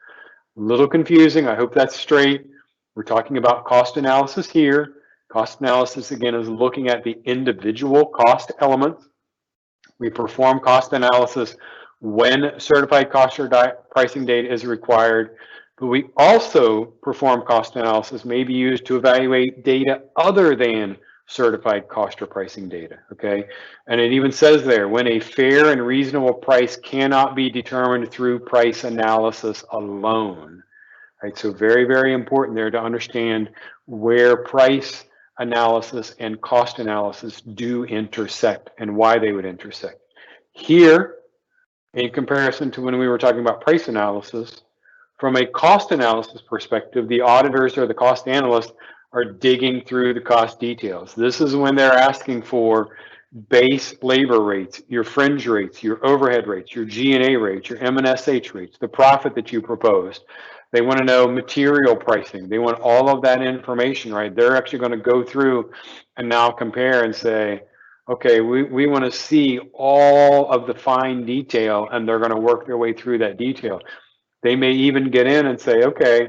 A little confusing. I hope that's straight. We're talking about cost analysis here. Cost analysis, again, is looking at the individual cost elements. We perform cost analysis when certified cost or pricing data is required, but we also perform cost analysis may be used to evaluate data other than certified cost or pricing data, okay? And it even says there, when a fair and reasonable price cannot be determined through price analysis alone, right? So very, very important there to understand where price analysis and cost analysis do intersect and why they would intersect. Here, in comparison to when we were talking about price analysis, from a cost analysis perspective, the auditors or the cost analysts are digging through the cost details. This is when they're asking for base labor rates, your fringe rates, your overhead rates, your G&A rates, your M&SH rates, the profit that you proposed. They want to know material pricing. They want all of that information, right? They're actually going to go through and now compare and say, okay, we want to see all of the fine detail, and they're going to work their way through that detail. They may even get in and say, okay,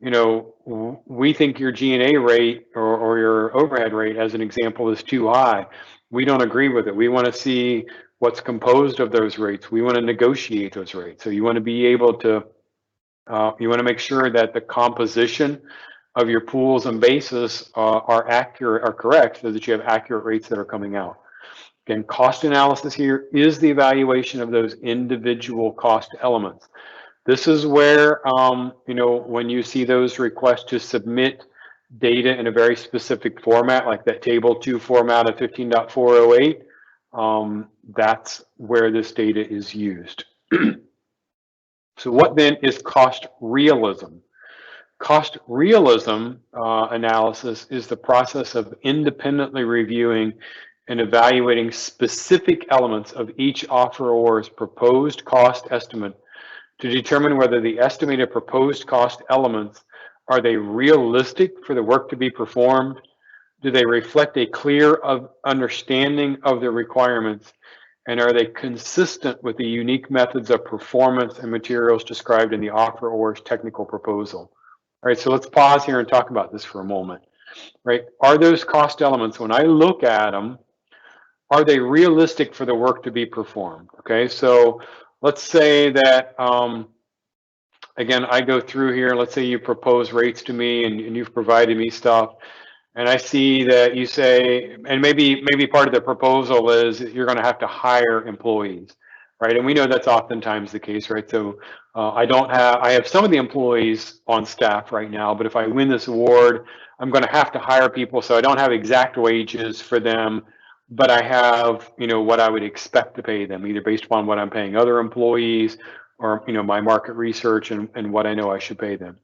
we think your G&A rate or your overhead rate, as an example, is too high. We don't agree with it. We want to see what's composed of those rates. We want to negotiate those rates. So you want to be able to, you want to make sure that the composition of your pools and bases are accurate, are correct, so that you have accurate rates that are coming out. Again, cost analysis here is the evaluation of those individual cost elements. This is where, when you see those requests to submit data in a very specific format, like that table 2 format of 15.408, that's where this data is used. So what then is cost realism? Cost realism analysis is the process of independently reviewing and evaluating specific elements of each offeror's proposed cost estimate to determine whether the estimated proposed cost elements, are they realistic for the work to be performed? Do they reflect a clear understanding of the requirements? And are they consistent with the unique methods of performance and materials described in the offeror's technical proposal? All right, so let's pause here and talk about this for a moment, right? Are those cost elements, when I look at them, are they realistic for the work to be performed? Okay, so let's say that, again, I go through here, let's say you propose rates to me and you've provided me stuff, and I see that you say, and maybe part of the proposal is you're going to have to hire employees, right? And we know that's oftentimes the case, right? So I have some of the employees on staff right now, but if I win this award, I'm going to have to hire people. So I don't have exact wages for them, but I have, what I would expect to pay them, either based upon what I'm paying other employees or, my market research and what I know I should pay them.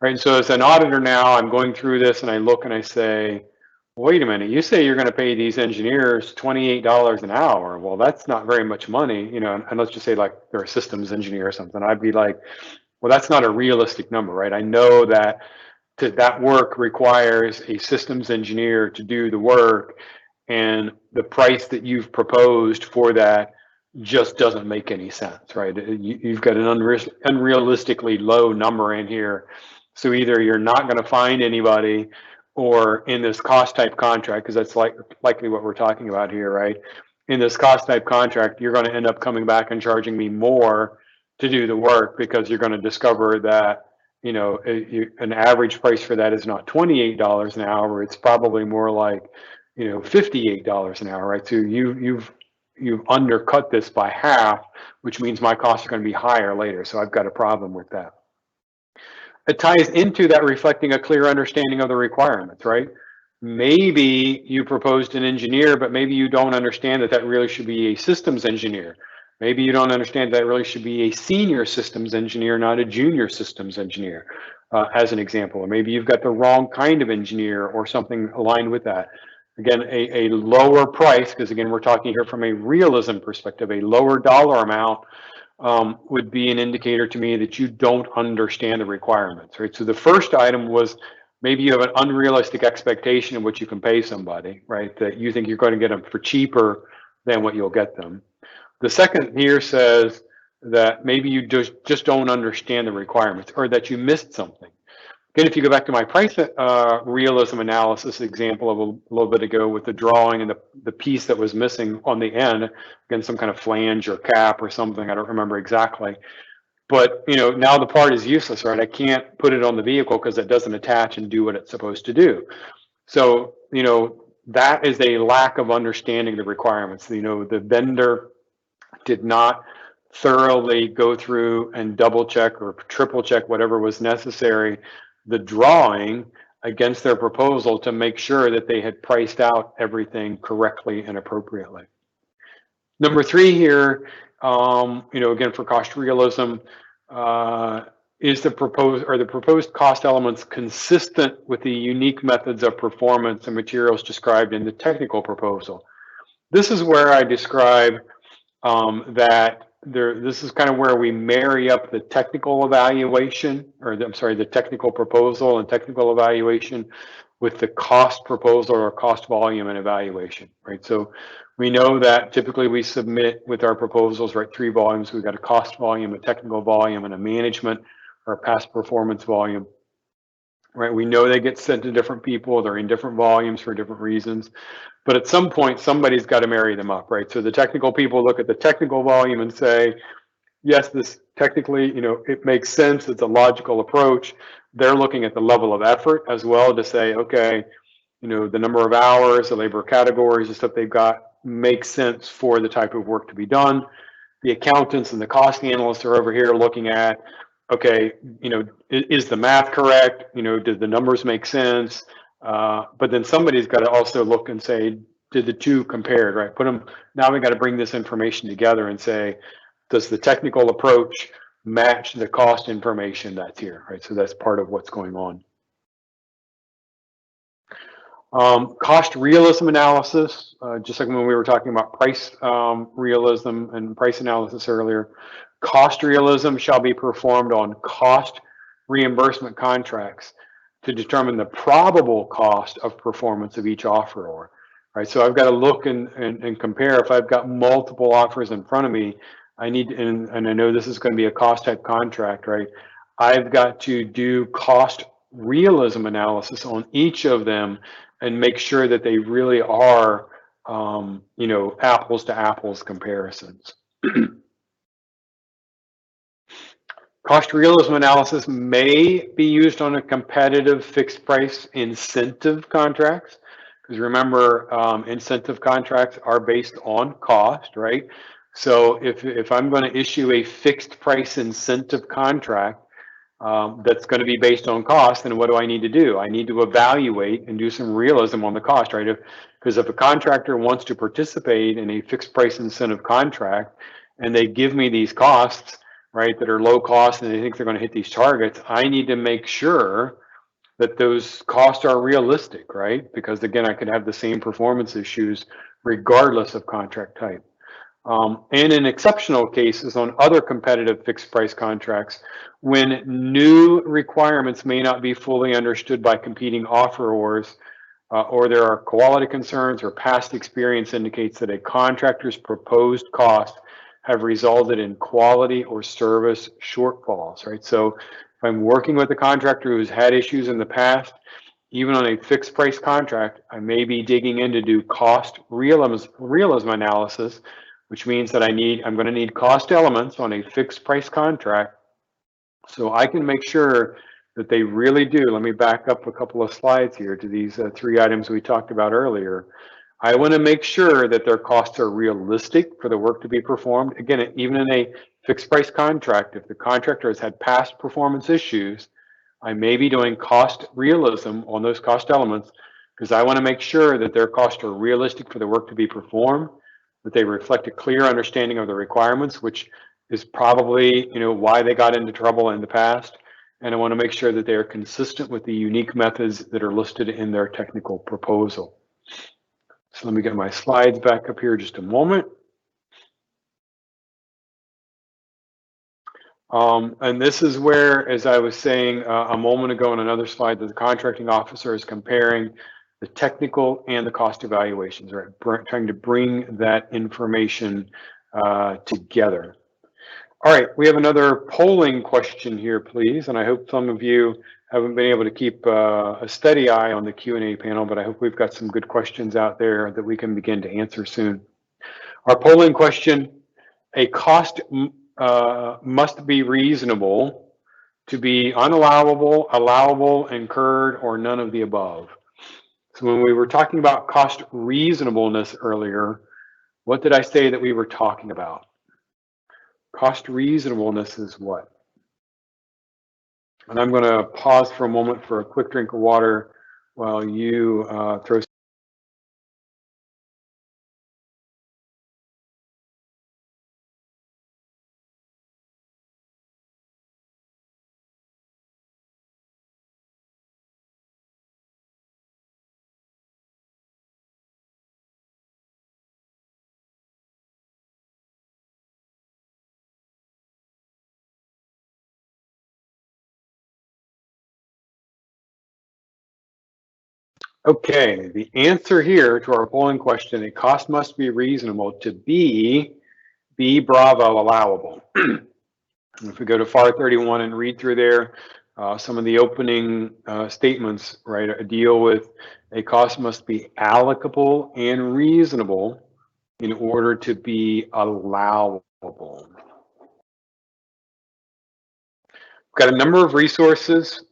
Right, and so as an auditor now, I'm going through this and I look and I say, wait a minute, you say you're going to pay these engineers $28 an hour. Well, that's not very much money, and let's just say like they're a systems engineer or something. I'd be like, well, that's not a realistic number, right? I know that that work requires a systems engineer to do the work, and the price that you've proposed for that just doesn't make any sense, right? You've got an unrealistically low number in here. So either you're not going to find anybody, or in this cost type contract, because that's likely what we're talking about here, right? In this cost type contract, you're going to end up coming back and charging me more to do the work, because you're going to discover that, you know, an average price for that is not $28 an hour. It's probably more like, you know, $58 an hour, right? So you've undercut this by half, which means my costs are going to be higher later. So I've got a problem with that. It ties into that reflecting a clear understanding of the requirements, right? Maybe you proposed an engineer, but maybe you don't understand that that really should be a systems engineer. Maybe you don't understand that really should be a senior systems engineer, not a junior systems engineer, as an example. Or maybe you've got the wrong kind of engineer or something aligned with that. Again, a lower price, because again, we're talking here from a realism perspective, a lower dollar amount would be an indicator to me that you don't understand the requirements, right? So the first item was maybe you have an unrealistic expectation of what you can pay somebody, right? That you think you're going to get them for cheaper than what you'll get them. The second here says that maybe you just don't understand the requirements, or that you missed something. Again, if you go back to my price realism analysis example of a little bit ago with the drawing and the piece that was missing on the end, again, some kind of flange or cap or something, I don't remember exactly. But, you know, now the part is useless, right? I can't put it on the vehicle because it doesn't attach and do what it's supposed to do. So, you know, that is a lack of understanding the requirements. You know, the vendor did not thoroughly go through and double check or triple check whatever was necessary, the drawing against their proposal, to make sure that they had priced out everything correctly and appropriately. Number three here, you know, again, for cost realism, is the proposed cost elements consistent with the unique methods of performance and materials described in the technical proposal? This is where I describe that this is kind of where we marry up the technical evaluation, or the technical proposal and technical evaluation with the cost proposal or cost volume and evaluation, right? So we know that typically we submit with our proposals, right, 3 volumes. We've got a cost volume, a technical volume, and a management or past performance volume, right? We know they get sent to different people. They're in different volumes for different reasons. But at some point, somebody's got to marry them up, right? So the technical people look at the technical volume and say, yes, this technically, you know, it makes sense. It's a logical approach. They're looking at the level of effort as well to say, okay, you know, the number of hours, the labor categories, the stuff they've got makes sense for the type of work to be done. The accountants and the cost analysts are over here looking at, okay, you know, is the math correct? You know, did the numbers make sense? But then somebody's got to also look and say, did the two compare, right? Put them, now we got to bring this information together and say, does the technical approach match the cost information that's here, right? So that's part of what's going on. Cost realism analysis, just like when we were talking about price realism and price analysis earlier, cost realism shall be performed on cost reimbursement contracts to determine the probable cost of performance of each offeror, right? So I've got to look and compare. If I've got multiple offers in front of me, I need, and I know this is going to be a cost type contract, right? I've got to do cost realism analysis on each of them and make sure that they really are, you know, apples to apples comparisons. Cost realism analysis may be used on a competitive fixed price incentive contracts, because remember, incentive contracts are based on cost, right? So if I'm going to issue a fixed price incentive contract that's going to be based on cost, then what do I need to do? I need to evaluate and do some realism on the cost, right? Because if a contractor wants to participate in a fixed price incentive contract and they give me these costs, right, that are low cost and they think they're going to hit these targets, I need to make sure that those costs are realistic, right? Because again, I could have the same performance issues regardless of contract type. And in exceptional cases on other competitive fixed price contracts, when new requirements may not be fully understood by competing offerors, or there are quality concerns or past experience indicates that a contractor's proposed cost have resulted in quality or service shortfalls, right? So if I'm working with a contractor who's had issues in the past even on a fixed price contract, I may be digging in to do cost realism analysis, which means that I'm going to need cost elements on a fixed price contract, so I can make sure that they really do. Let me back up a couple of slides here to these 3 items we talked about earlier. I want to make sure that their costs are realistic for the work to be performed. Again, even in a fixed price contract, if the contractor has had past performance issues, I may be doing cost realism on those cost elements because I want to make sure that their costs are realistic for the work to be performed, that they reflect a clear understanding of the requirements, which is probably, why they got into trouble in the past. And I want to make sure that they are consistent with the unique methods that are listed in their technical proposal. So let me get my slides back up here just a moment. And this is where, as I was saying a moment ago on another slide, that the contracting officer is comparing the technical and the cost evaluations, right? Trying to bring that information together. All right, we have another polling question here, please. And I hope some of you haven't been able to keep a steady eye on the Q&A panel, but I hope we've got some good questions out there that we can begin to answer soon. Our polling question: a cost must be reasonable to be unallowable, allowable, incurred, or none of the above. So when we were talking about cost reasonableness earlier, what did I say that we were talking about? Cost reasonableness is what? And I'm going to pause for a moment for a quick drink of water while you throw. Okay, the answer here to our polling question: a cost must be reasonable to be bravo allowable. If we go to FAR 31 and read through there, some of the opening statements, right, deal with a cost must be allocable and reasonable in order to be allowable. We've got a number of resources.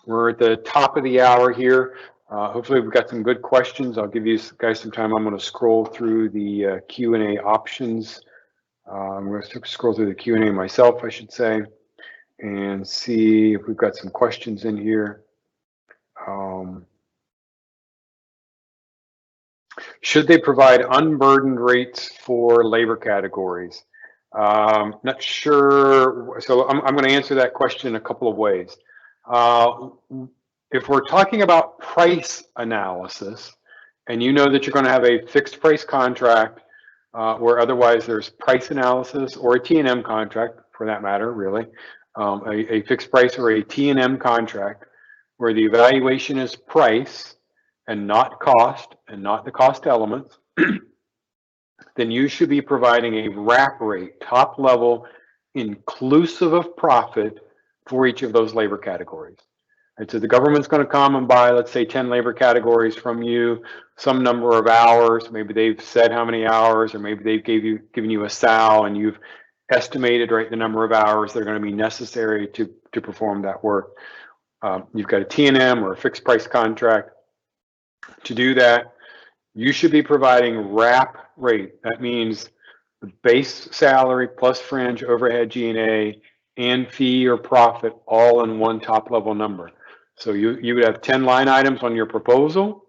We're at the top of the hour here. Hopefully we've got some good questions. I'll give you guys some time. I'm going to scroll through the Q&A options. I'm going to scroll through the Q&A myself, I should say, and see if we've got some questions in here. Should they provide unburdened rates for labor categories? Not sure. So I'm going to answer that question in a couple of ways. If we're talking about price analysis, and you know that you're going to have a fixed price contract where otherwise there's price analysis, or a T&M contract for that matter, really, a fixed price or a T&M contract where the evaluation is price and not cost and not the cost elements, then you should be providing a wrap rate, top level, inclusive of profit for each of those labor categories. And so the government's going to come and buy, let's say, 10 labor categories from you, some number of hours. Maybe they've said how many hours, or maybe they've given you a SAL and you've estimated, right, the number of hours that are going to be necessary to perform that work. You've got a T&M or a fixed price contract. To do that, you should be providing wrap rate. That means the base salary plus fringe, overhead, G&A, and fee or profit all in one top level number. So you would have 10 line items on your proposal,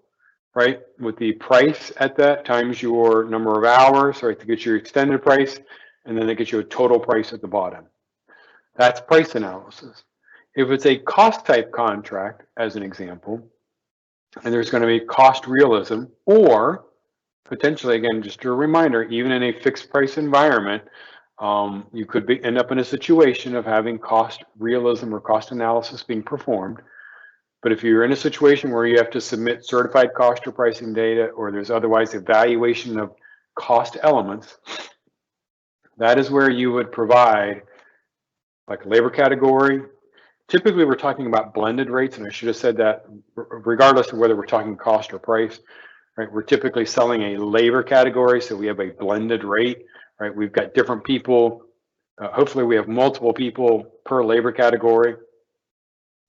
right, with the price at that times your number of hours, right, to get your extended price, and then they get you a total price at the bottom. That's price analysis. If it's a cost type contract, as an example, and there's going to be cost realism, or potentially, again, just a reminder, even in a fixed price environment, you could end up in a situation of having cost realism or cost analysis being performed. But if you're in a situation where you have to submit certified cost or pricing data, or there's otherwise evaluation of cost elements, that is where you would provide like a labor category, typically we're talking about blended rates, and I should have said that regardless of whether we're talking cost or price, right? We're typically selling a labor category, so we have a blended rate, right? We've got different people. Hopefully we have multiple people per labor category.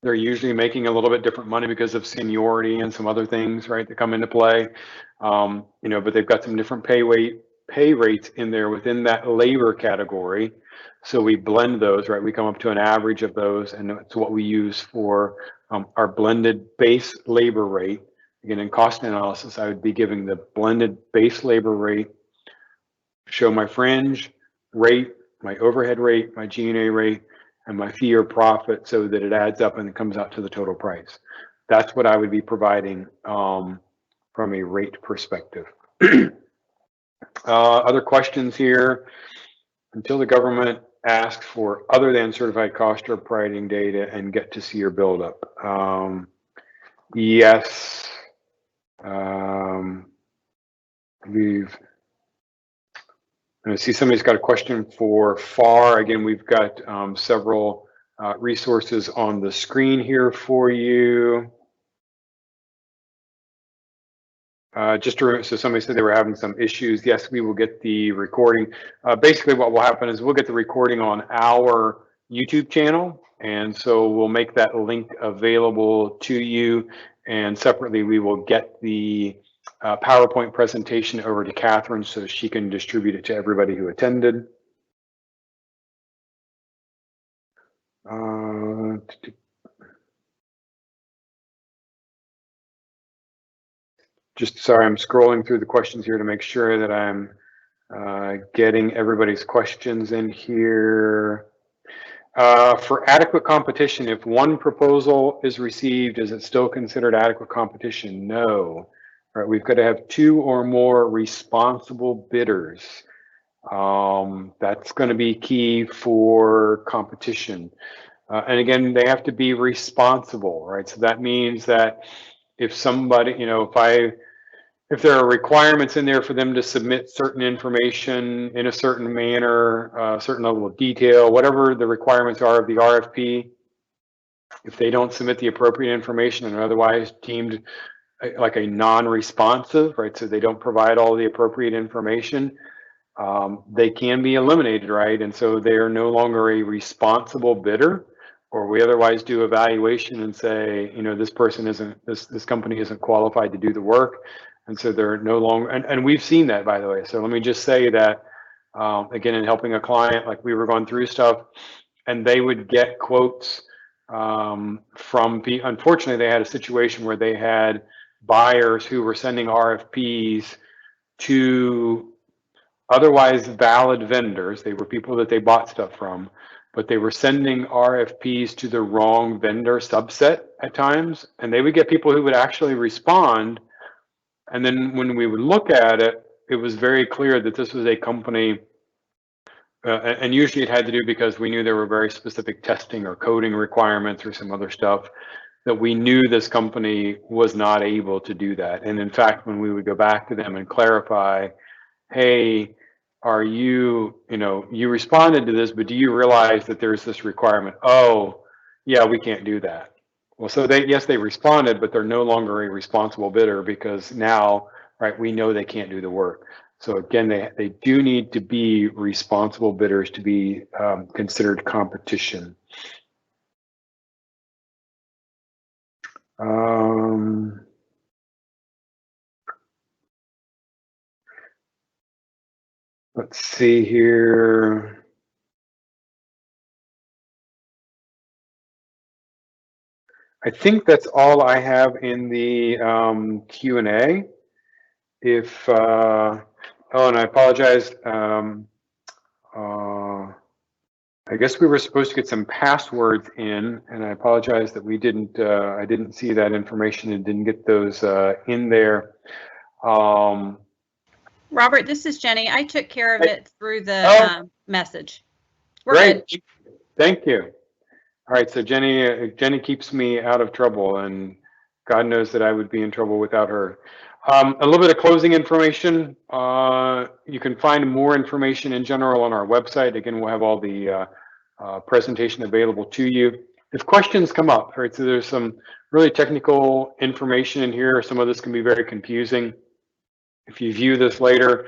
They're usually making a little bit different money because of seniority and some other things, right, that come into play. But they've got some different pay rates in there within that labor category. So we blend those, right? We come up to an average of those, and it's what we use for our blended base labor rate. Again, in cost analysis, I would be giving the blended base labor rate, show my fringe rate, my overhead rate, my G&A rate, and my fee or profit, so that it adds up and it comes out to the total price. That's what I would be providing from a rate perspective. Other questions here? Until the government asks for other than certified cost or pricing data and get to see your buildup. Yes. I see somebody's got a question for FAR. Again, we've got several resources on the screen here for you. So somebody said they were having some issues. Yes, we will get the recording. Basically what will happen is we'll get the recording on our YouTube channel, and so we'll make that link available to you, and separately we will get the PowerPoint presentation over to Catherine so she can distribute it to everybody who attended. Just sorry, I'm scrolling through the questions here to make sure that I'm getting everybody's questions in here. For adequate competition, if one proposal is received, is it still considered adequate competition? No. Right, we've got to have 2 or more responsible bidders. That's going to be key for competition. And again, they have to be responsible, right? So that means that if somebody, if there are requirements in there for them to submit certain information in a certain manner, a certain level of detail, whatever the requirements are of the RFP, if they don't submit the appropriate information and are otherwise deemed like a non-responsive, right? So they don't provide all the appropriate information, they can be eliminated, right? And so they are no longer a responsible bidder, or we otherwise do evaluation and say, this person isn't, this company isn't qualified to do the work. And so they're no longer, and we've seen that, by the way. So let me just say that, again, in helping a client, like we were going through stuff and they would get quotes unfortunately, they had a situation where they had buyers who were sending RFPs to otherwise valid vendors. They were people that they bought stuff from, but they were sending RFPs to the wrong vendor subset at times. And they would get people who would actually respond. And then when we would look at it, it was very clear that this was a company, and usually it had to do because we knew there were very specific testing or coding requirements or some other stuff that we knew this company was not able to do that. And in fact, when we would go back to them and clarify, hey, are you responded to this, but do you realize that there's this requirement? Oh, yeah, we can't do that. Well, so yes, they responded, but they're no longer a responsible bidder because now, right, we know they can't do the work. So again, they do need to be responsible bidders to be considered competition. Let's see here. I think that's all I have in the Q&A. If, oh, and I apologize. I guess we were supposed to get some passwords in, and I apologize that we didn't, I didn't see that information and didn't get those in there. Robert, this is Jenny. I took care of it through the message. We're great. Good. Thank you. All right, so Jenny keeps me out of trouble, and God knows that I would be in trouble without her. A little bit of closing information. You can find more information in general on our website. Again, we'll have all the presentation available to you. if questions come up, right, so there's some really technical information in here. Some of this can be very confusing. If you view this later,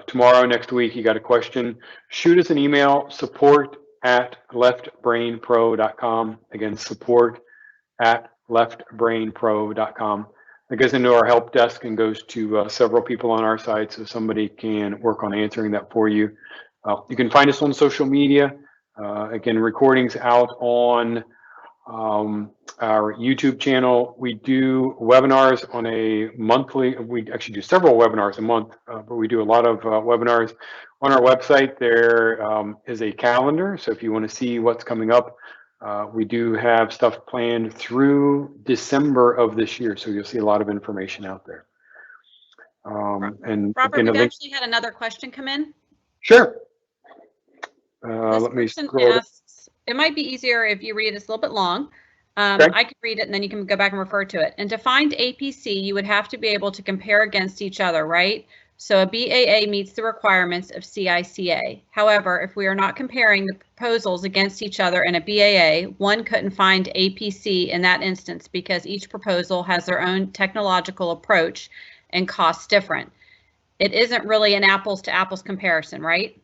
tomorrow, next week, you got a question, shoot us an email, support@leftbrainpro.com. Again, support@leftbrainpro.com. It goes into our help desk and goes to several people on our side, so somebody can work on answering that for you. You can find us on social media. Again, recordings out on our YouTube channel. We do webinars on a monthly, we actually do several webinars a month, but we do a lot of webinars. On our website, there is a calendar. So if you want to see what's coming up, we do have stuff planned through December of this year. So you'll see a lot of information out there. And Robert, again, we've actually had another question come in. Sure. This Let me person scroll. asks, it might be easier if you read it. It's a little bit long. Okay. I can read it and then you can go back and refer to it. And to find APC, you would have to be able to compare against each other, right? So a BAA meets the requirements of CICA. However, if we are not comparing the proposals against each other in a BAA, one couldn't find APC in that instance because each proposal has their own technological approach and costs different. It isn't really an apples to apples comparison, right?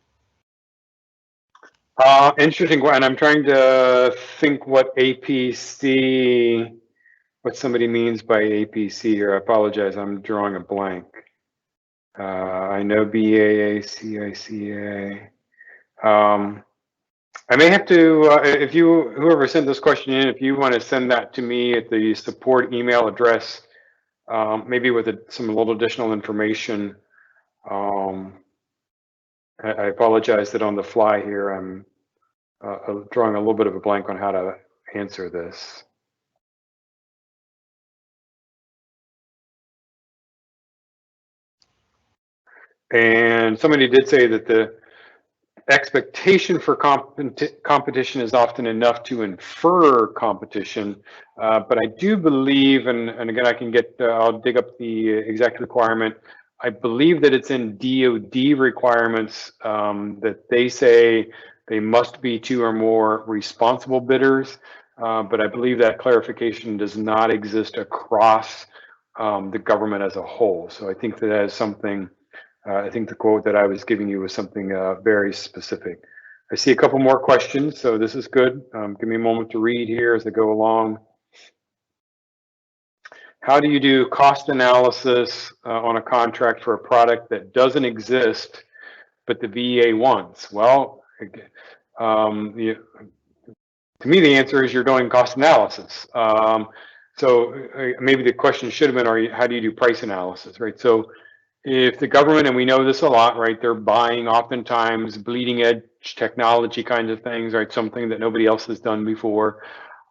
Interesting, and I'm trying to think what APC, what somebody means by APC here. I apologize, I'm drawing a blank. I know BAA, CICA. I may have to, if you, whoever sent this question in, if you want to send that to me at the support email address, maybe with some little additional information. I apologize that on the fly here, I'm drawing a little bit of a blank on how to answer this. And somebody did say that the expectation for competition is often enough to infer competition, but I do believe, and again, I can get, I'll dig up the exact requirement. I believe that it's in DoD requirements that they say they must be 2 or more responsible bidders, but I believe that clarification does not exist across the government as a whole. So I think that is something. I think the quote that I was giving you was something very specific. I see a couple more questions, so this is good. Give me a moment to read here as I go along. How do you do cost analysis on a contract for a product that doesn't exist, but the VA wants? Well, to me, the answer is you're doing cost analysis. So maybe the question should have been, how do you do price analysis, right? So if the government, and we know this a lot, right, they're buying oftentimes bleeding edge technology kinds of things, right, something that nobody else has done before.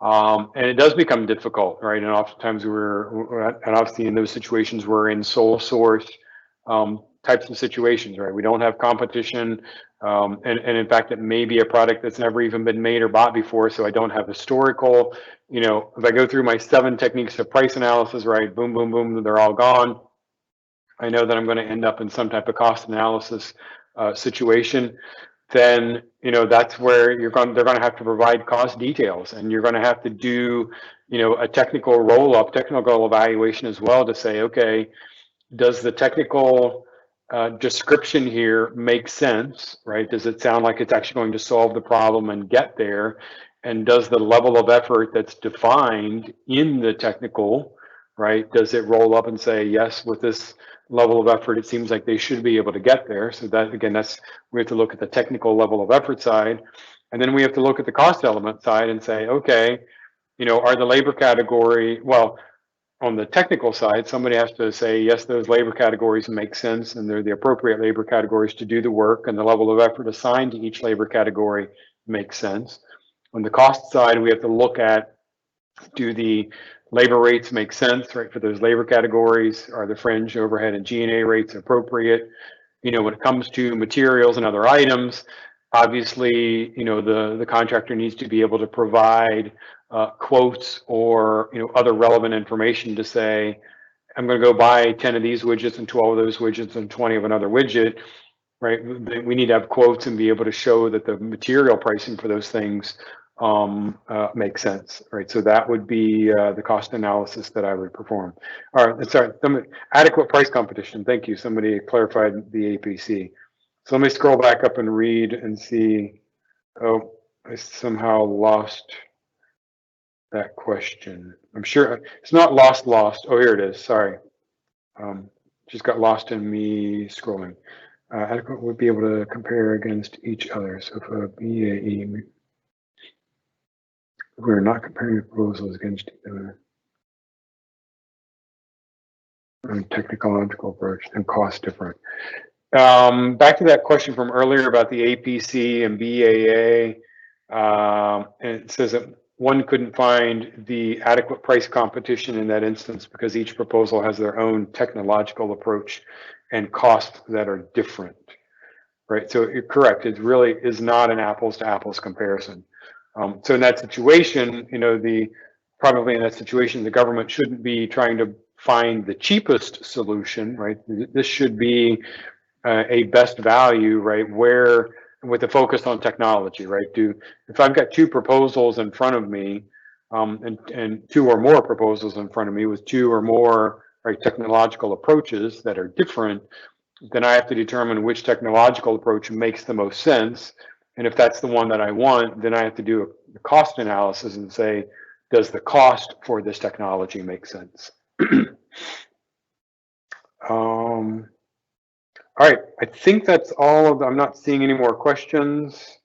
And it does become difficult, right? And oftentimes and obviously in those situations, we're in sole source types of situations, right? We don't have competition. And in fact, it may be a product that's never even been made or bought before. So I don't have historical, if I go through my 7 techniques of price analysis, right, boom, boom, boom, they're all gone. I know that I'm going to end up in some type of cost analysis situation. Then that's where they're going to have to provide cost details, and you're going to have to do a technical roll-up, technical evaluation as well to say, okay, does the technical description here make sense, right? Does it sound like it's actually going to solve the problem and get there? And does the level of effort that's defined in the technical, right, does it roll up and say, yes, with this level of effort, it seems like they should be able to get there? So that, again, we have to look at the technical level of effort side, and then we have to look at the cost element side and say, okay, are the labor category, well, on the technical side, somebody has to say, yes, those labor categories make sense and they're the appropriate labor categories to do the work, and the level of effort assigned to each labor category makes sense. On the cost side, we have to look at, do the labor rates make sense, right, for those labor categories? Are the fringe, overhead, and G&A rates appropriate? When it comes to materials and other items, obviously, the contractor needs to be able to provide quotes or other relevant information to say, I'm going to go buy 10 of these widgets and 12 of those widgets and 20 of another widget, right? We need to have quotes and be able to show that the material pricing for those things make sense, right? So that would be the cost analysis that I would perform. All right, sorry, adequate price competition. Thank you. Somebody clarified the APC. So let me scroll back up and read and see. Oh, I somehow lost that question. I'm sure it's not lost. Oh, here it is. Sorry. Just got lost in me scrolling. Adequate would be able to compare against each other. So if a BAE, we're not comparing proposals against each other. Technological approach and cost different. Back to that question from earlier about the APC and BAA, and it says that one couldn't find the adequate price competition in that instance because each proposal has their own technological approach and costs that are different, right? So you're correct. It really is not an apples to apples comparison. So in that situation, probably in that situation, the government shouldn't be trying to find the cheapest solution, right? This should be a best value, right? Where with a focus on technology, right? If I've got two proposals in front of me, and two or more proposals in front of me with two or more technological approaches that are different, then I have to determine which technological approach makes the most sense. And if that's the one that I want, then I have to do a cost analysis and say, does the cost for this technology make sense? All right, I think that's all of them. I'm not seeing any more questions.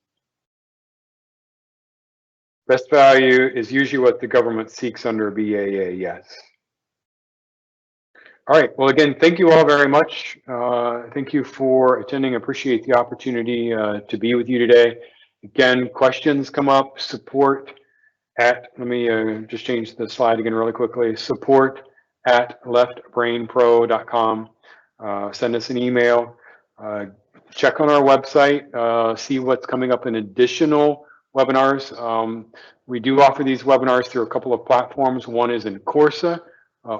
Best value is usually what the government seeks under a BAA, yes. All right, well, again, thank you all very much. Thank you for attending. I appreciate the opportunity to be with you today. Again, questions come up, support at, let me just change the slide again really quickly, support at leftbrainpro.com. Send us an email. Check on our website, see what's coming up in additional webinars. We do offer these webinars through a couple of platforms. One is in Corsa,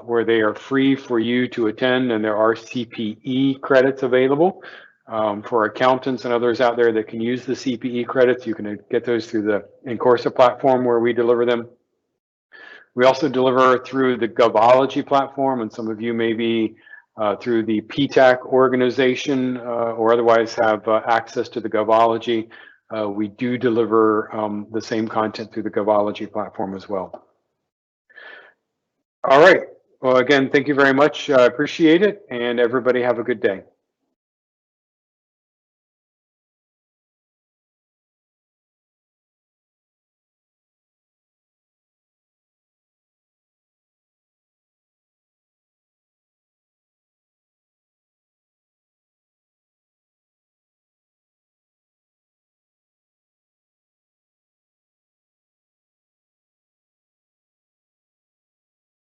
where they are free for you to attend, and there are CPE credits available. For accountants and others out there that can use the CPE credits, you can get those through the Corsa platform where we deliver them. We also deliver through the Govology platform, and some of you may be through the PTAC organization or otherwise have access to the Govology. We do deliver the same content through the Govology platform as well. All right. Well, again, thank you very much. I appreciate it, and everybody have a good day.